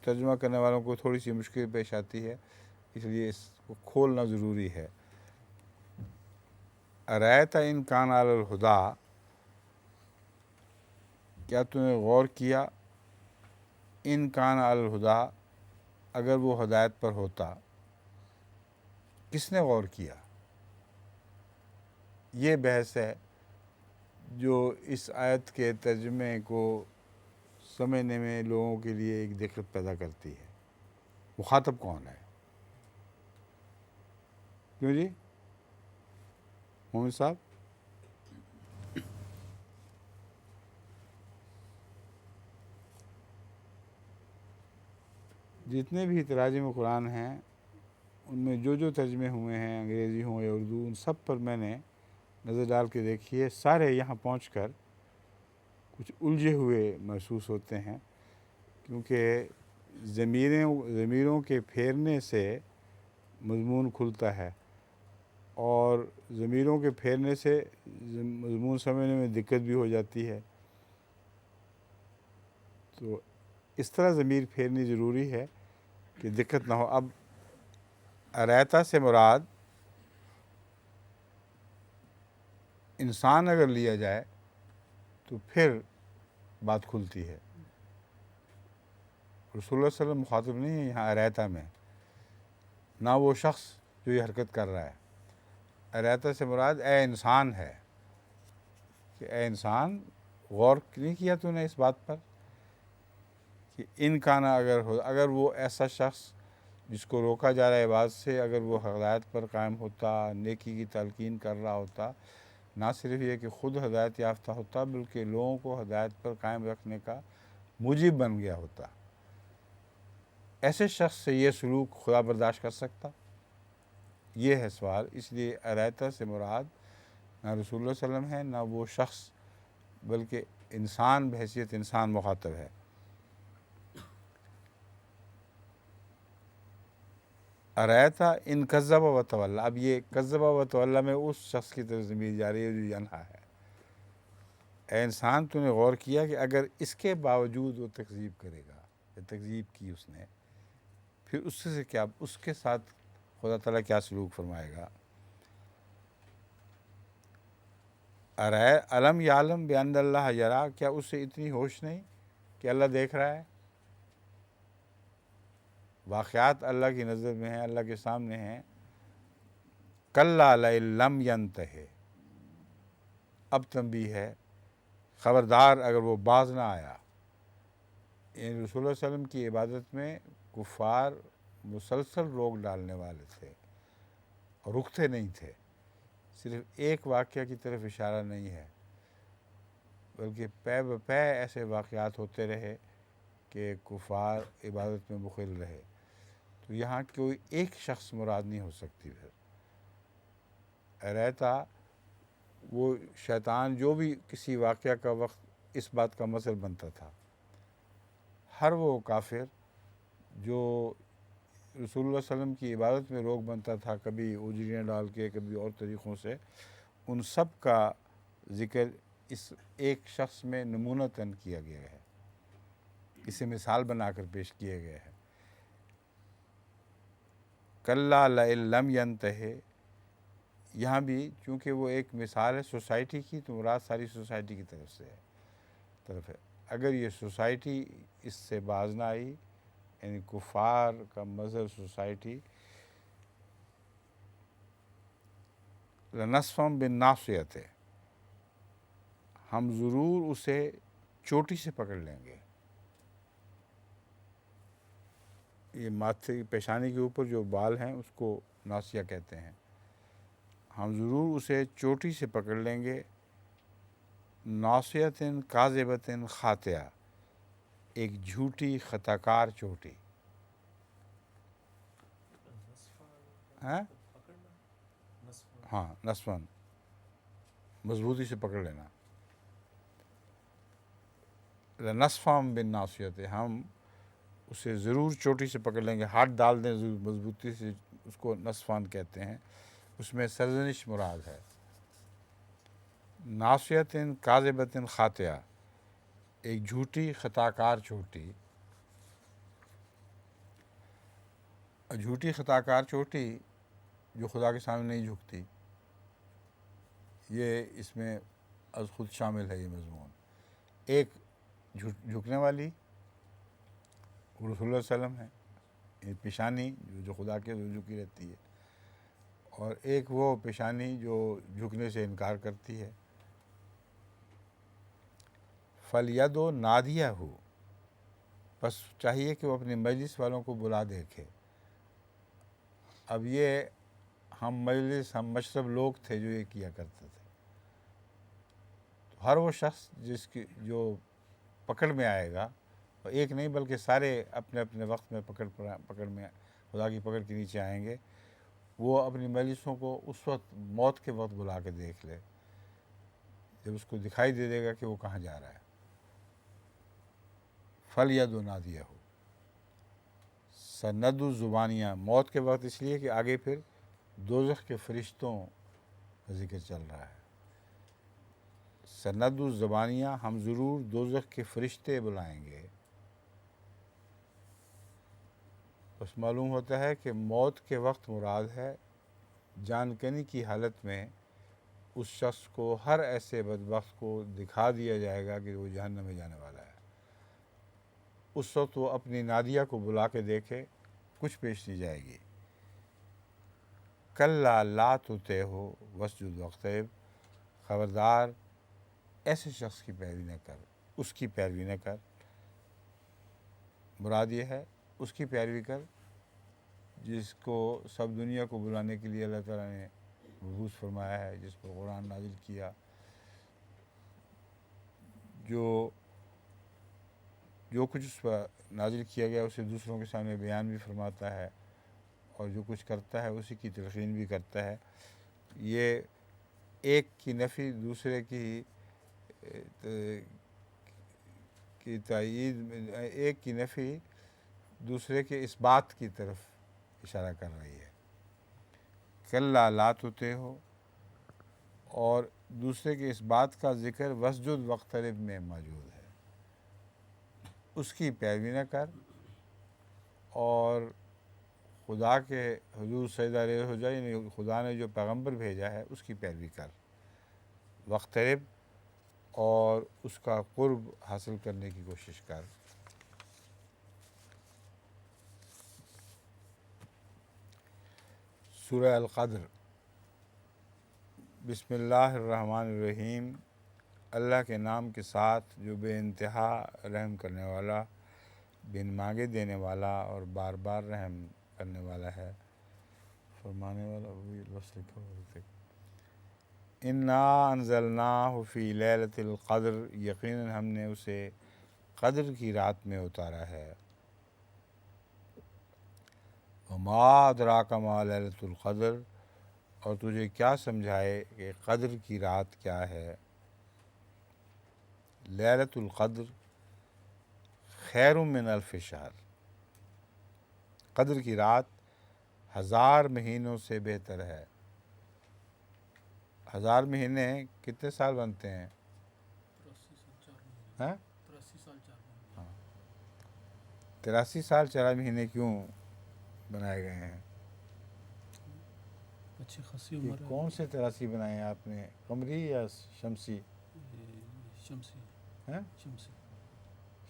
A: ترجمہ کرنے والوں کو تھوڑی سی مشکل پیش آتی ہے، اس لیے اس کو کھولنا ضروری ہے۔ ارایت ان کان علی الہدی، کیا تو نے غور کیا، ان کان علی الہدی، اگر وہ ہدایت پر ہوتا۔ کس نے غور کیا؟ یہ بحث ہے جو اس آیت کے ترجمے کو سمجھنے میں لوگوں کے لیے ایک دقت پیدا کرتی ہے۔ مخاطب کون ہے؟ کیوں جی مومن صاحب؟ جتنے بھی تراجم قرآن ہیں ان میں جو ترجمے ہوئے ہیں، انگریزی ہوں یا اردو، ان سب پر میں نے نظر ڈال کے دیکھی ہے، سارے یہاں پہنچ کر کچھ الجھے ہوئے محسوس ہوتے ہیں، کیونکہ ضمیروں کے پھیرنے سے مضمون کھلتا ہے اور ضمیروں کے پھیرنے سے مضمون سمجھنے میں دقت بھی ہو جاتی ہے، تو اس طرح ضمیر پھیرنی ضروری ہے کہ دقت نہ ہو۔ اب ارایتا سے مراد انسان اگر لیا جائے تو پھر بات کھلتی ہے۔ رسول اللہ صلی اللہ علیہ وسلم مخاطب نہیں ہے یہاں ارایتا میں، نہ وہ شخص جو یہ حرکت کر رہا ہے۔ ارایتا سے مراد اے انسان ہے، کہ اے انسان غور نہیں کیا تو نے اس بات پر کہ ان کا نہ اگر وہ ایسا شخص جس کو روکا جا رہا ہے عبادت سے، اگر وہ ہدایت پر قائم ہوتا، نیکی کی تلقین کر رہا ہوتا، نہ صرف یہ کہ خود ہدایت یافتہ ہوتا بلکہ لوگوں کو ہدایت پر قائم رکھنے کا موجب بن گیا ہوتا، ایسے شخص سے یہ سلوک خدا برداشت کر سکتا؟ یہ ہے سوال۔ اس لیے ارایتا سے مراد نہ رسول اللہ صلی اللہ علیہ وسلم ہے، نہ وہ شخص، بلکہ انسان بحیثیت انسان مخاطب ہے۔ ارایتا ان کذب و تولی، اب یہ کذب و تولی میں اس شخص کی طرف ضمیر جا رہی ہے جو ینہا ہے۔ اے انسان تو نے غور کیا کہ اگر اس کے باوجود وہ تکذیب کرے گا، یا تکذیب کی اس نے، پھر اس سے کیا، اس کے ساتھ خدا تعالیٰ کیا سلوک فرمائے گا۔ علم یعلم بان اللہ یرا، کیا اس سے اتنی ہوش نہیں کہ اللہ دیکھ رہا ہے؟ واقعات اللہ کی نظر میں ہیں، اللہ کے سامنے ہیں۔ کلا لئن لم ینتہ، اب تنبیہ ہے، خبردار اگر وہ باز نہ آیا۔ یعنی رسول اللہ صلی اللہ علیہ وسلم کی عبادت میں کفار مسلسل روک ڈالنے والے تھے اور رکتے نہیں تھے۔ صرف ایک واقعہ کی طرف اشارہ نہیں ہے، بلکہ پے بپے ایسے واقعات ہوتے رہے کہ کفار عبادت میں مخل رہے۔ تو یہاں کوئی ایک شخص مراد نہیں ہو سکتی۔ پھر ارایتا وہ شیطان جو بھی کسی واقعہ کا وقت اس بات کا مثل بنتا تھا، ہر وہ کافر جو رسول اللہ صلی اللہ علیہ وسلم کی عبادت میں روک بنتا تھا، کبھی اجریاں ڈال کے، کبھی اور طریقوں سے، ان سب کا ذکر اس ایک شخص میں نمونتاً کیا گیا ہے، اسے مثال بنا کر پیش کیے گئے ہیں۔ کلا لئن لم ینتہ، یہاں بھی چونکہ وہ ایک مثال ہے سوسائٹی کی، تو مراد ساری سوسائٹی کی طرف ہے۔ اگر یہ سوسائٹی اس سے باز نہ آئی، یعنی کفار کا مظہر سوسائٹی، لنصفم بالناصیۃ، ہم ضرور اسے چوٹی سے پکڑ لیں گے۔ یہ ماتھے پیشانی کے اوپر جو بال ہیں اس کو ناصیہ کہتے ہیں۔ ہم ضرور اسے چوٹی سے پکڑ لیں گے، ناصیۃ کاذبۃ خاطئہ، ایک جھوٹی خطا کار چوٹی۔ ہاں نصفاً، مضبوطی سے پکڑ لینا۔ لنصفم بالناصیۃ، ہم اسے ضرور چوٹی سے پکڑ لیں گے، ہاتھ ڈال دیں ضرور مضبوطی سے، اس کو نصفان کہتے ہیں۔ اس میں سرزنش مراد ہے۔ ناصیۃ کاذبۃ خاطئہ، ایک جھوٹی خطا کار چوٹی۔ جھوٹی خطا کار چوٹی جو خدا کے سامنے نہیں جھکتی، یہ اس میں از خود شامل ہے۔ یہ مضمون ایک جھکنے والی وہ رسول اللہ صلی اللہ علیہ وسلم ہے، یہ پیشانی جو خدا کے جھکی رہتی ہے، اور ایک وہ پیشانی جو جھکنے سے انکار کرتی ہے۔ فَلْيَدْعُ نَادِيَهُ، بس چاہیے کہ وہ اپنی مجلس والوں کو بلا دیکھے۔ اب یہ ہم مجلس، ہم مشرب لوگ تھے جو یہ کیا کرتے تھے۔ تو ہر وہ شخص جو پکڑ میں آئے گا، اور ایک نہیں بلکہ سارے اپنے اپنے وقت میں پکڑ میں خدا کی پکڑ کے نیچے آئیں گے، وہ اپنی مجلسوں کو اس وقت موت کے وقت بلا کے دیکھ لے، جب اس کو دکھائی دے دے گا کہ وہ کہاں جا رہا ہے۔ فَلْيَدْعُ نَادِيَهُ، سَنَدُّ الزُّبَانِیَہ، موت کے وقت اس لیے کہ آگے پھر دوزخ کے فرشتوں کا ذکر چل رہا ہے. سند الزبانیہ، ہم ضرور دوزخ کے فرشتے بلائیں گے. بس معلوم ہوتا ہے کہ موت کے وقت مراد ہے جان کنی کی حالت میں اس شخص کو، ہر ایسے بدبخت کو دکھا دیا جائے گا کہ وہ جہنم میں جانے والا ہے. اس وقت وہ اپنی نادیہ کو بلا کے دیکھے، کچھ پیش نہیں جائے گی. کلا لا تطعہ واسجد واقترب، خبردار ایسے شخص کی پیروی نہ کر، اس کی پیروی نہ کر. مراد یہ ہے اس کی پیروی کر جس کو سب دنیا کو بلانے کے لیے اللہ تعالیٰ نے مبعوث فرمایا ہے، جس پر قرآن نازل کیا، جو کچھ اس پر نازل کیا گیا اسے دوسروں کے سامنے بیان بھی فرماتا ہے، اور جو کچھ کرتا ہے اسی کی تلقین بھی کرتا ہے. یہ ایک کی نفی دوسرے کی تائید، ایک کی نفی دوسرے کے اس بات کی طرف اشارہ کر رہی ہے. کلا لا تطعہ، اور دوسرے کے اس بات کا ذکر واسجد واقترب میں موجود ہے. اس کی پیروی نہ کر اور خدا کے حضور سجدہ ریز ہو جائے، یعنی خدا نے جو پیغمبر بھیجا ہے اس کی پیروی کر. واقترب، اور اس کا قرب حاصل کرنے کی کوشش کر. سورہ القدر. بسم اللہ الرحمن الرحیم، اللہ کے نام کے ساتھ جو بے انتہا رحم کرنے والا، بن مانگے دینے والا اور بار بار رحم کرنے والا ہے، فرمانے والا. وہی لفظ لکھا ہوا ہے. انا انزلناہ فی لیلۃ القدر، یقیناً ہم نے اسے قدر کی رات میں اتارا ہے. وما ادراک ما لیلۃ القدر، اور تجھے کیا سمجھائے کہ قدر کی رات کیا ہے. لیلۃ القدر خیر من الف شہر، قدر کی رات 1000 مہینوں سے بہتر ہے. 1000 مہینے کتنے سال بنتے ہیں؟ 83 سال 4 مہینے کیوں بنائے گئے ہیں؟
B: اچھی خاصی
A: یہ
B: عمر ہے.
A: کون سے 83 بنائے ہیں آپ نے، قمری یا شمسی؟
B: شمسی.
A: ہیں؟
B: شمسی.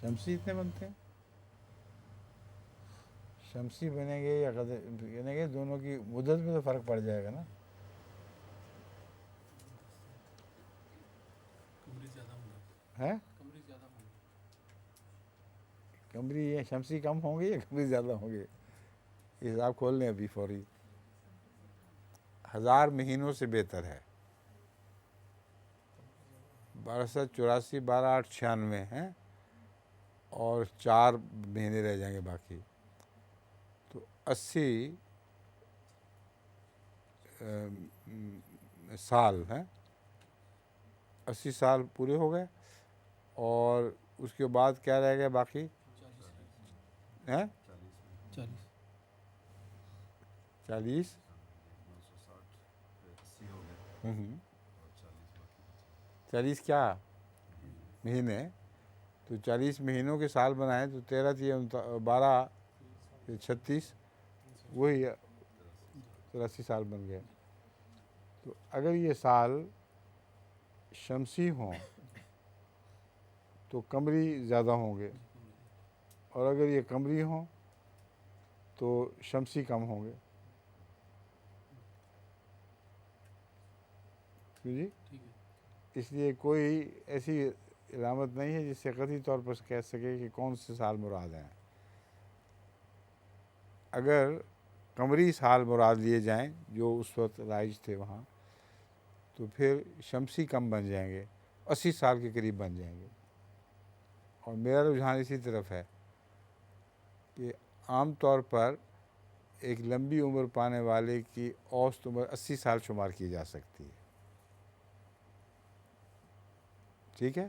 A: شمسی اتنے بنتے ہیں؟ شمسی بنیں گے یا قدر بنیں گے، دونوں کی مدت میں تو فرق پڑ جائے گا نا.
B: قمری زیادہ ہوں
A: ہے
B: قمری زیادہ ہوں
A: قمری یا شمسی کم ہوں گے یا قمری زیادہ ہوں گے؟ یہ حساب کھول لیں ابھی فوری. 1000 مہینوں سے بہتر ہے. 1284 12×8 = 96 ہیں، اور 4 مہینے رہ جائیں گے باقی، تو 80 سال ہیں. 80 سال پورے ہو گئے، اور اس کے بعد کیا رہ گیا باقی؟ 40 40 40 کیا مہینے؟ تو 40 مہینوں کے سال بنائیں تو 13 12 36، وہی 83 سال بن گئے. تو اگر یہ سال شمسی ہوں تو قمری زیادہ ہوں گے، اور اگر یہ قمری ہوں تو شمسی کم ہوں گے. جی، اس لیے کوئی ایسی علامت نہیں ہے جس سے قطعی طور پر کہہ سکے کہ کون سے سال مراد ہیں. اگر قمری سال مراد لیے جائیں جو اس وقت رائج تھے وہاں، تو پھر شمسی کم بن جائیں گے، 80 سال کے قریب بن جائیں گے. اور میرا رجحان اسی طرف ہے کہ عام طور پر ایک لمبی عمر پانے والے کی اوسط عمر 80 سال شمار کی جا سکتی ہے. ٹھیک ہے؟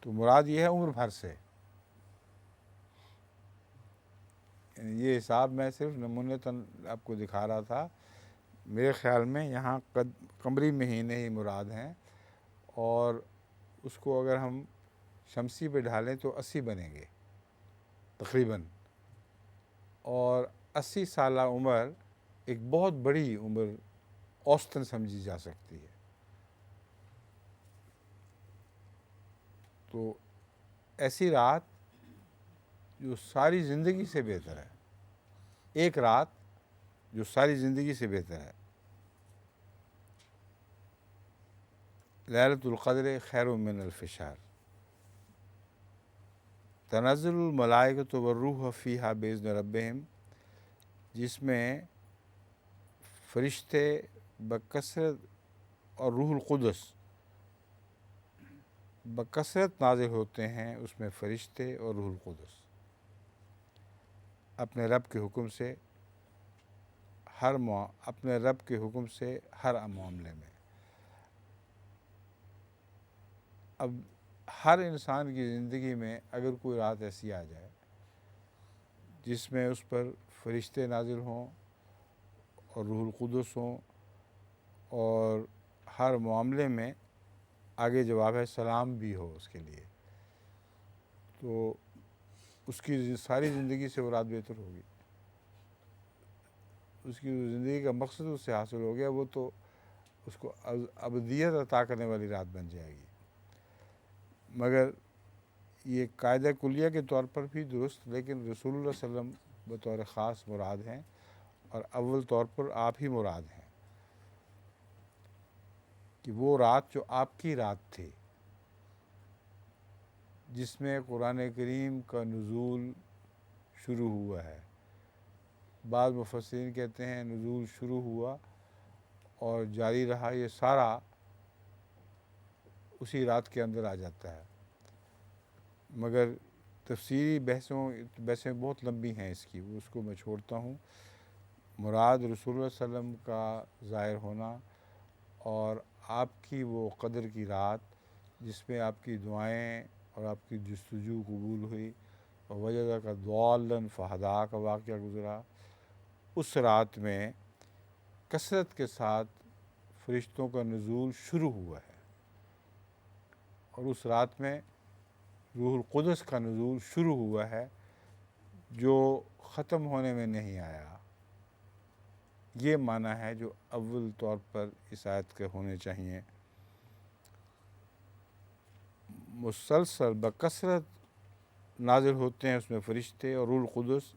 A: تو مراد یہ ہے عمر بھر سے. یہ حساب میں صرف نمونتاً آپ کو دکھا رہا تھا میرے خیال میں یہاں قمری مہینے ہی مراد ہیں، اور اس کو اگر ہم شمسی پہ ڈھالیں تو 80 بنیں گے تقریباً، اور 80 سالہ عمر ایک بہت بڑی عمر اوسطاً سمجھی جا سکتی ہے۔ تو ایسی رات جو ساری زندگی سے بہتر ہے، ایک رات جو ساری زندگی سے بہتر ہے، لیلۃ القدر خیر من الف شہر، تنزل الملائکۃ والروح فیہا باذن ربہم، جس میں فرشتے بکثرت اور روح القدس بکثرت نازل ہوتے ہیں، اس میں فرشتے اور روح القدس اپنے رب کے حکم سے ہر معاملے میں۔ اب ہر انسان کی زندگی میں اگر کوئی رات ایسی آ جائے جس میں اس پر فرشتے نازل ہوں اور روح القدس ہوں، اور ہر معاملے میں آگے جواب ہے سلام بھی ہو اس کے لیے، تو اس کی ساری زندگی سے مراد بہتر ہوگی۔ اس کی زندگی کا مقصد اس سے حاصل ہو گیا، وہ تو اس کو ابدیت عطا کرنے والی رات بن جائے گی۔ مگر یہ قاعدہ کلیہ کے طور پر بھی درست، لیکن رسول اللہ صلی اللہ علیہ وسلم بطور خاص مراد ہیں، اور اول طور پر آپ ہی مراد ہیں، کہ وہ رات جو آپ کی رات تھی، جس میں قرآن کریم کا نزول شروع ہوا ہے۔ بعض مفسرین کہتے ہیں نزول شروع ہوا اور جاری رہا، یہ سارا اسی رات کے اندر آ جاتا ہے، مگر تفسیری بحثیں بہت لمبی ہیں اس کی، اس کو میں چھوڑتا ہوں۔ مراد رسول اللہ صلی اللہ علیہ وسلم کا ظاہر ہونا اور آپ کی وہ قدر کی رات جس میں آپ کی دعائیں اور آپ کی جستجو قبول ہوئی، اور وجدہ کا ضالاً فہدیٰ کا واقعہ گزرا، اس رات میں کثرت کے ساتھ فرشتوں کا نزول شروع ہوا ہے، اور اس رات میں روح القدس کا نزول شروع ہوا ہے جو ختم ہونے میں نہیں آیا۔ یہ معنی ہے جو اول طور پر اس آیت کے ہونے چاہیے۔ مسلسل بکثرت نازل ہوتے ہیں اس میں فرشتے اور روح القدس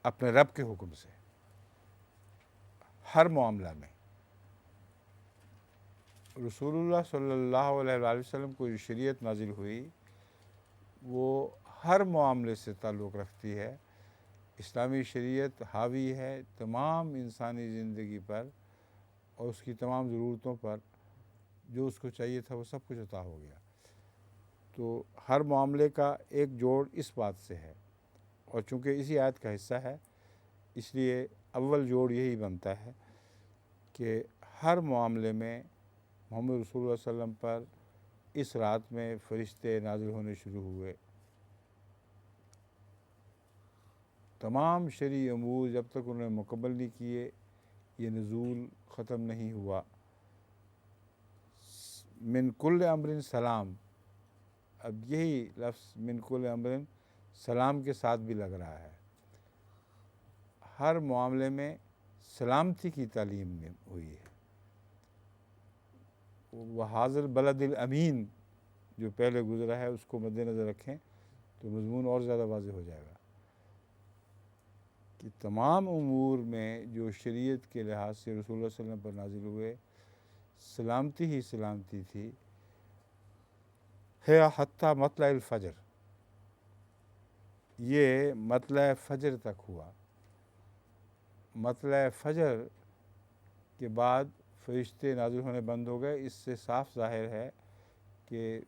A: اپنے رب کے حکم سے ہر معاملہ میں۔ رسول اللہ صلی اللہ علیہ وآلہ وسلم کو جو شریعت نازل ہوئی وہ ہر معاملے سے تعلق رکھتی ہے۔ اسلامی شریعت حاوی ہے تمام انسانی زندگی پر اور اس کی تمام ضرورتوں پر، جو اس کو چاہیے تھا وہ سب کچھ عطا ہو گیا۔ تو ہر معاملے کا ایک جوڑ اس بات سے ہے، اور چونکہ اسی آیت کا حصہ ہے اس لیے اول جوڑ یہی بنتا ہے کہ ہر معاملے میں محمد رسول اللہ صلی اللہ علیہ وسلم پر اس رات میں فرشتے نازل ہونے شروع ہوئے۔ تمام شرعی امور جب تک انہوں نے مکمل نہیں کیے یہ نزول ختم نہیں ہوا۔ من کل امر سلام، اب یہی لفظ من کل امر سلام کے ساتھ بھی لگ رہا ہے، ہر معاملے میں سلامتی کی تعلیم ہوئی ہے۔ وَهَٰذَا الْبَلَدِ الْأَمِينَ جو پہلے گزرا ہے اس کو مد نظر رکھیں تو مضمون اور زیادہ واضح ہو جائے گا کہ تمام امور میں جو شریعت کے لحاظ سے رسول اللہ صلی اللہ علیہ وسلم پر نازل ہوئے سلامتی ہی سلامتی تھی، ہے حتیٰ مطلع الفجر، یہ مطلع فجر تک ہوا۔ مطلع فجر کے بعد فرشتے نازل ہونے بند ہو گئے۔ اس سے صاف ظاہر ہے کہ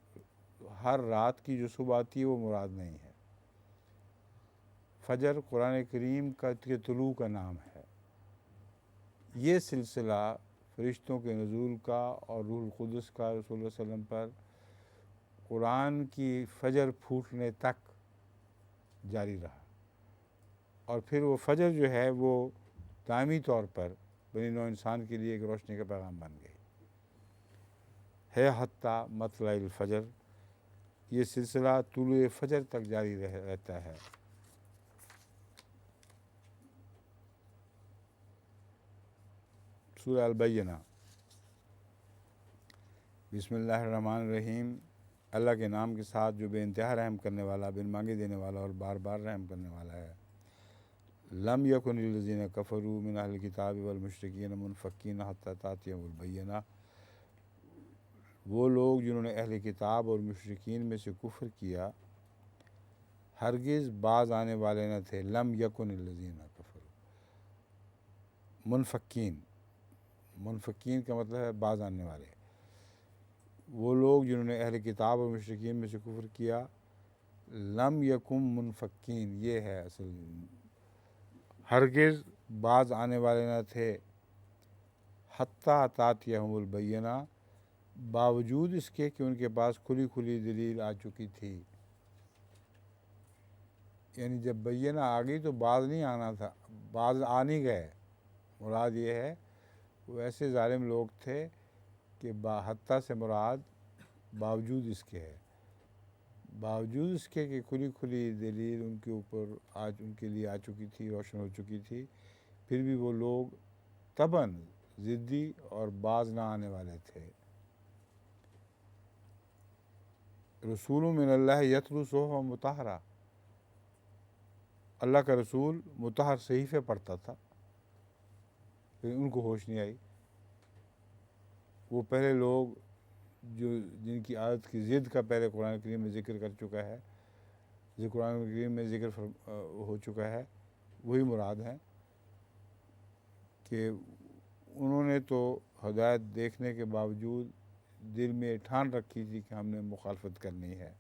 A: ہر رات کی جو صبح آتی ہے وہ مراد نہیں ہے۔ فجر قرآن کریم کے طلوع کا نام ہے۔ یہ سلسلہ فرشتوں کے نزول کا اور روح القدس کا رسول اللہ صلی اللہ علیہ وسلم پر قرآن کی فجر پھوٹنے تک جاری رہا، اور پھر وہ فجر جو ہے وہ دائمی طور پر بنی نوع انسان کے لیے ایک روشنی کا پیغام بن گئی ہے حتیٰ مطلع الفجر، یہ سلسلہ طلوع فجر تک جاری رہتا ہے۔ سورہ البینہ۔ بسم اللہ الرحمن الرحیم، اللہ کے نام کے ساتھ جو بے انتہا رحم کرنے والا، بن مانگے دینے والا اور بار بار رحم کرنے والا ہے۔ لم یکن الذین کفروا من اہل الکتاب والمشرکین منفکین حتی تأتیہم البینہ، وہ لوگ جنہوں نے اہل کتاب اور مشرکین میں سے کفر کیا ہرگز باز آنے والے نہ تھے۔ لم یکن الذین کفروا، منفکین کا مطلب ہے باز آنے والے۔ وہ لوگ جنہوں نے اہل کتاب اور مشرکین میں سے کفر کیا، لم یکن منفکین، یہ ہے اصل، ہرگز باز آنے والے نہ تھے، حتیٰ تأتیہم البینہ، باوجود اس کے کہ ان کے پاس کھلی کھلی دلیل آ چکی تھی۔ یعنی جب بینہ آ گئی تو باز نہیں آنا تھا، باز آ نہیں گئے۔ مراد یہ ہے وہ ایسے ظالم لوگ تھے کہ حتیٰ سے مراد باوجود اس کے ہے، باوجود اس کے کہ کھلی کھلی دلیل ان کے اوپر آج ان کے لیے آ چکی تھی، روشن ہو چکی تھی، پھر بھی وہ لوگ طبعاً ضدی اور باز نہ آنے والے تھے۔ رسول من اللہ یتلو صحفا مطہرہ، اللہ کا رسول مطہر صحیفے پڑھتا تھا، لیکن ان کو ہوش نہیں آئی۔ وہ پہلے لوگ جن کی عادت کی ضد کا پہلے قرآن کریم میں ذکر کر چکا ہے، قرآن کریم میں ذکر ہو چکا ہے، وہی مراد ہیں کہ انہوں نے تو ہدایت دیکھنے کے باوجود دل میں ٹھان رکھی تھی کہ ہم نے مخالفت کرنی ہے۔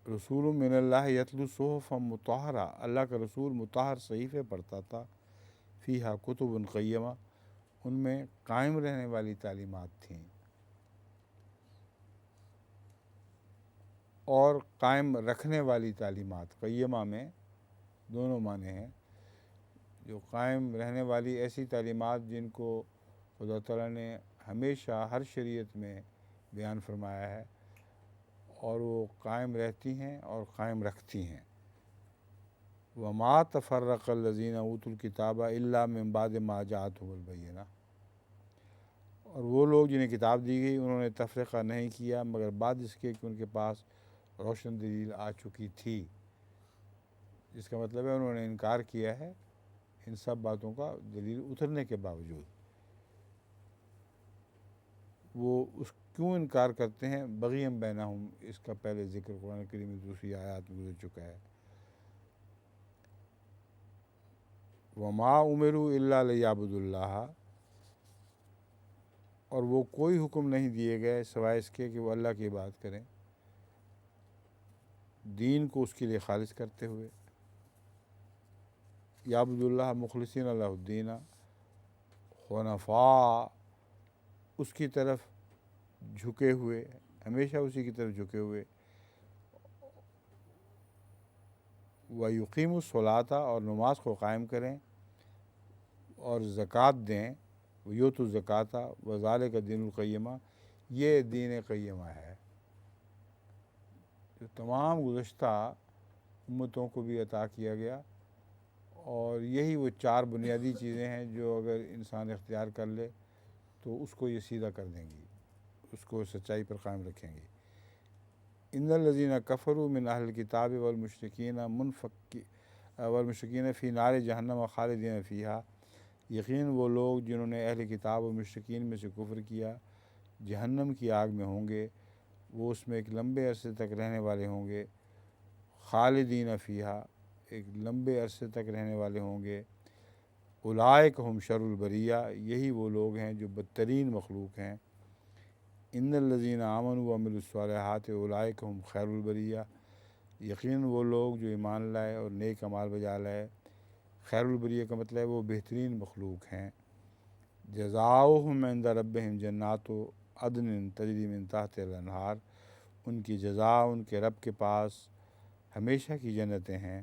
A: رسول من اللہ یتلو صحفا مطہرہ، اللہ کا رسول مطہر صحیفے پڑھتا تھا، فیہا کتب قیمہ، ان میں قائم رہنے والی تعلیمات تھیں، اور قائم رکھنے والی تعلیمات، قیمہ میں دونوں معنی ہیں، جو قائم رہنے والی ایسی تعلیمات جن کو خدا تعالیٰ نے ہمیشہ ہر شریعت میں بیان فرمایا ہے، اور وہ قائم رہتی ہیں اور قائم رکھتی ہیں۔ وَمَا تَفَرَّقَ الَّذِينَ أُوتُوا الْكِتَابَ إِلَّا مِن بَعْدِ مَا جَاءَتْهُمُ الْبَيِّنَةُ، اور وہ لوگ جنہیں کتاب دی گئی انہوں نے تفرقہ نہیں کیا مگر بعد اس کے کہ ان کے پاس روشن دلیل آ چکی تھی، جس کا مطلب ہے انہوں نے انکار کیا ہے ان سب باتوں کا دلیل اترنے کے باوجود۔ وہ اس کیوں انکار کرتے ہیں؟ بغیم بینہم، اس کا پہلے ذکر قرآن کریم میں دوسری آیات میں گزر چکا ہے۔ وما امروا الا لیعبدوا اللہ، اور وہ کوئی حکم نہیں دیے گئے سوائے اس کے کہ وہ اللہ کی عبادت کریں، دین کو اس کے لیے خالص کرتے ہوئے، یعبدوا اللہ مخلصین اللہ الدین حنفاء، اس کی طرف جھکے ہوئے، ہمیشہ اسی کی طرف جھکے ہوئے، وَيُقِيمُوا الصَّلَاةَ، اور نماز کو قائم کریں اور زکوٰۃ دیں، وَيُؤْتُوا الزَّكَاةَ وَذَلِكَ الدِّينُ الْقَيِّمَةُ، یہ دین قیمہ ہے جو تمام گزشتہ امتوں کو بھی عطا کیا گیا، اور یہی وہ چار بنیادی چیزیں ہیں جو اگر انسان اختیار کر لے تو اس کو یہ سیدھا کر دیں گی، اس کو سچائی پر قائم رکھیں گی۔ ان الذین کفروا من اہل الکتاب والمشرکین فی نار جہنم خالدین فیہا، یقین وہ لوگ جنہوں نے اہل کتاب اور مشرکین میں سے کفر کیا جہنم کی آگ میں ہوں گے، وہ اس میں ایک لمبے عرصے تک رہنے والے ہوں گے، خالدین فیہا، ایک لمبے عرصے تک رہنے والے ہوں گے۔ اولئک ہم شر البریہ، یہی وہ لوگ ہیں جو بدترین مخلوق ہیں۔ ان الذین آمنوا وعملوا الصالحات اولئک ہم خیر البریہ، یقین وہ لوگ جو ایمان لائے اور نیک اعمال بجا لائے، خیر البریہ کا مطلب ہے وہ بہترین مخلوق ہیں۔ جزاؤہم عند ربہم جنات عدن تجری من تحتہا الانہار، ان کی جزا ان کے رب کے پاس ہمیشہ کی جنتیں ہیں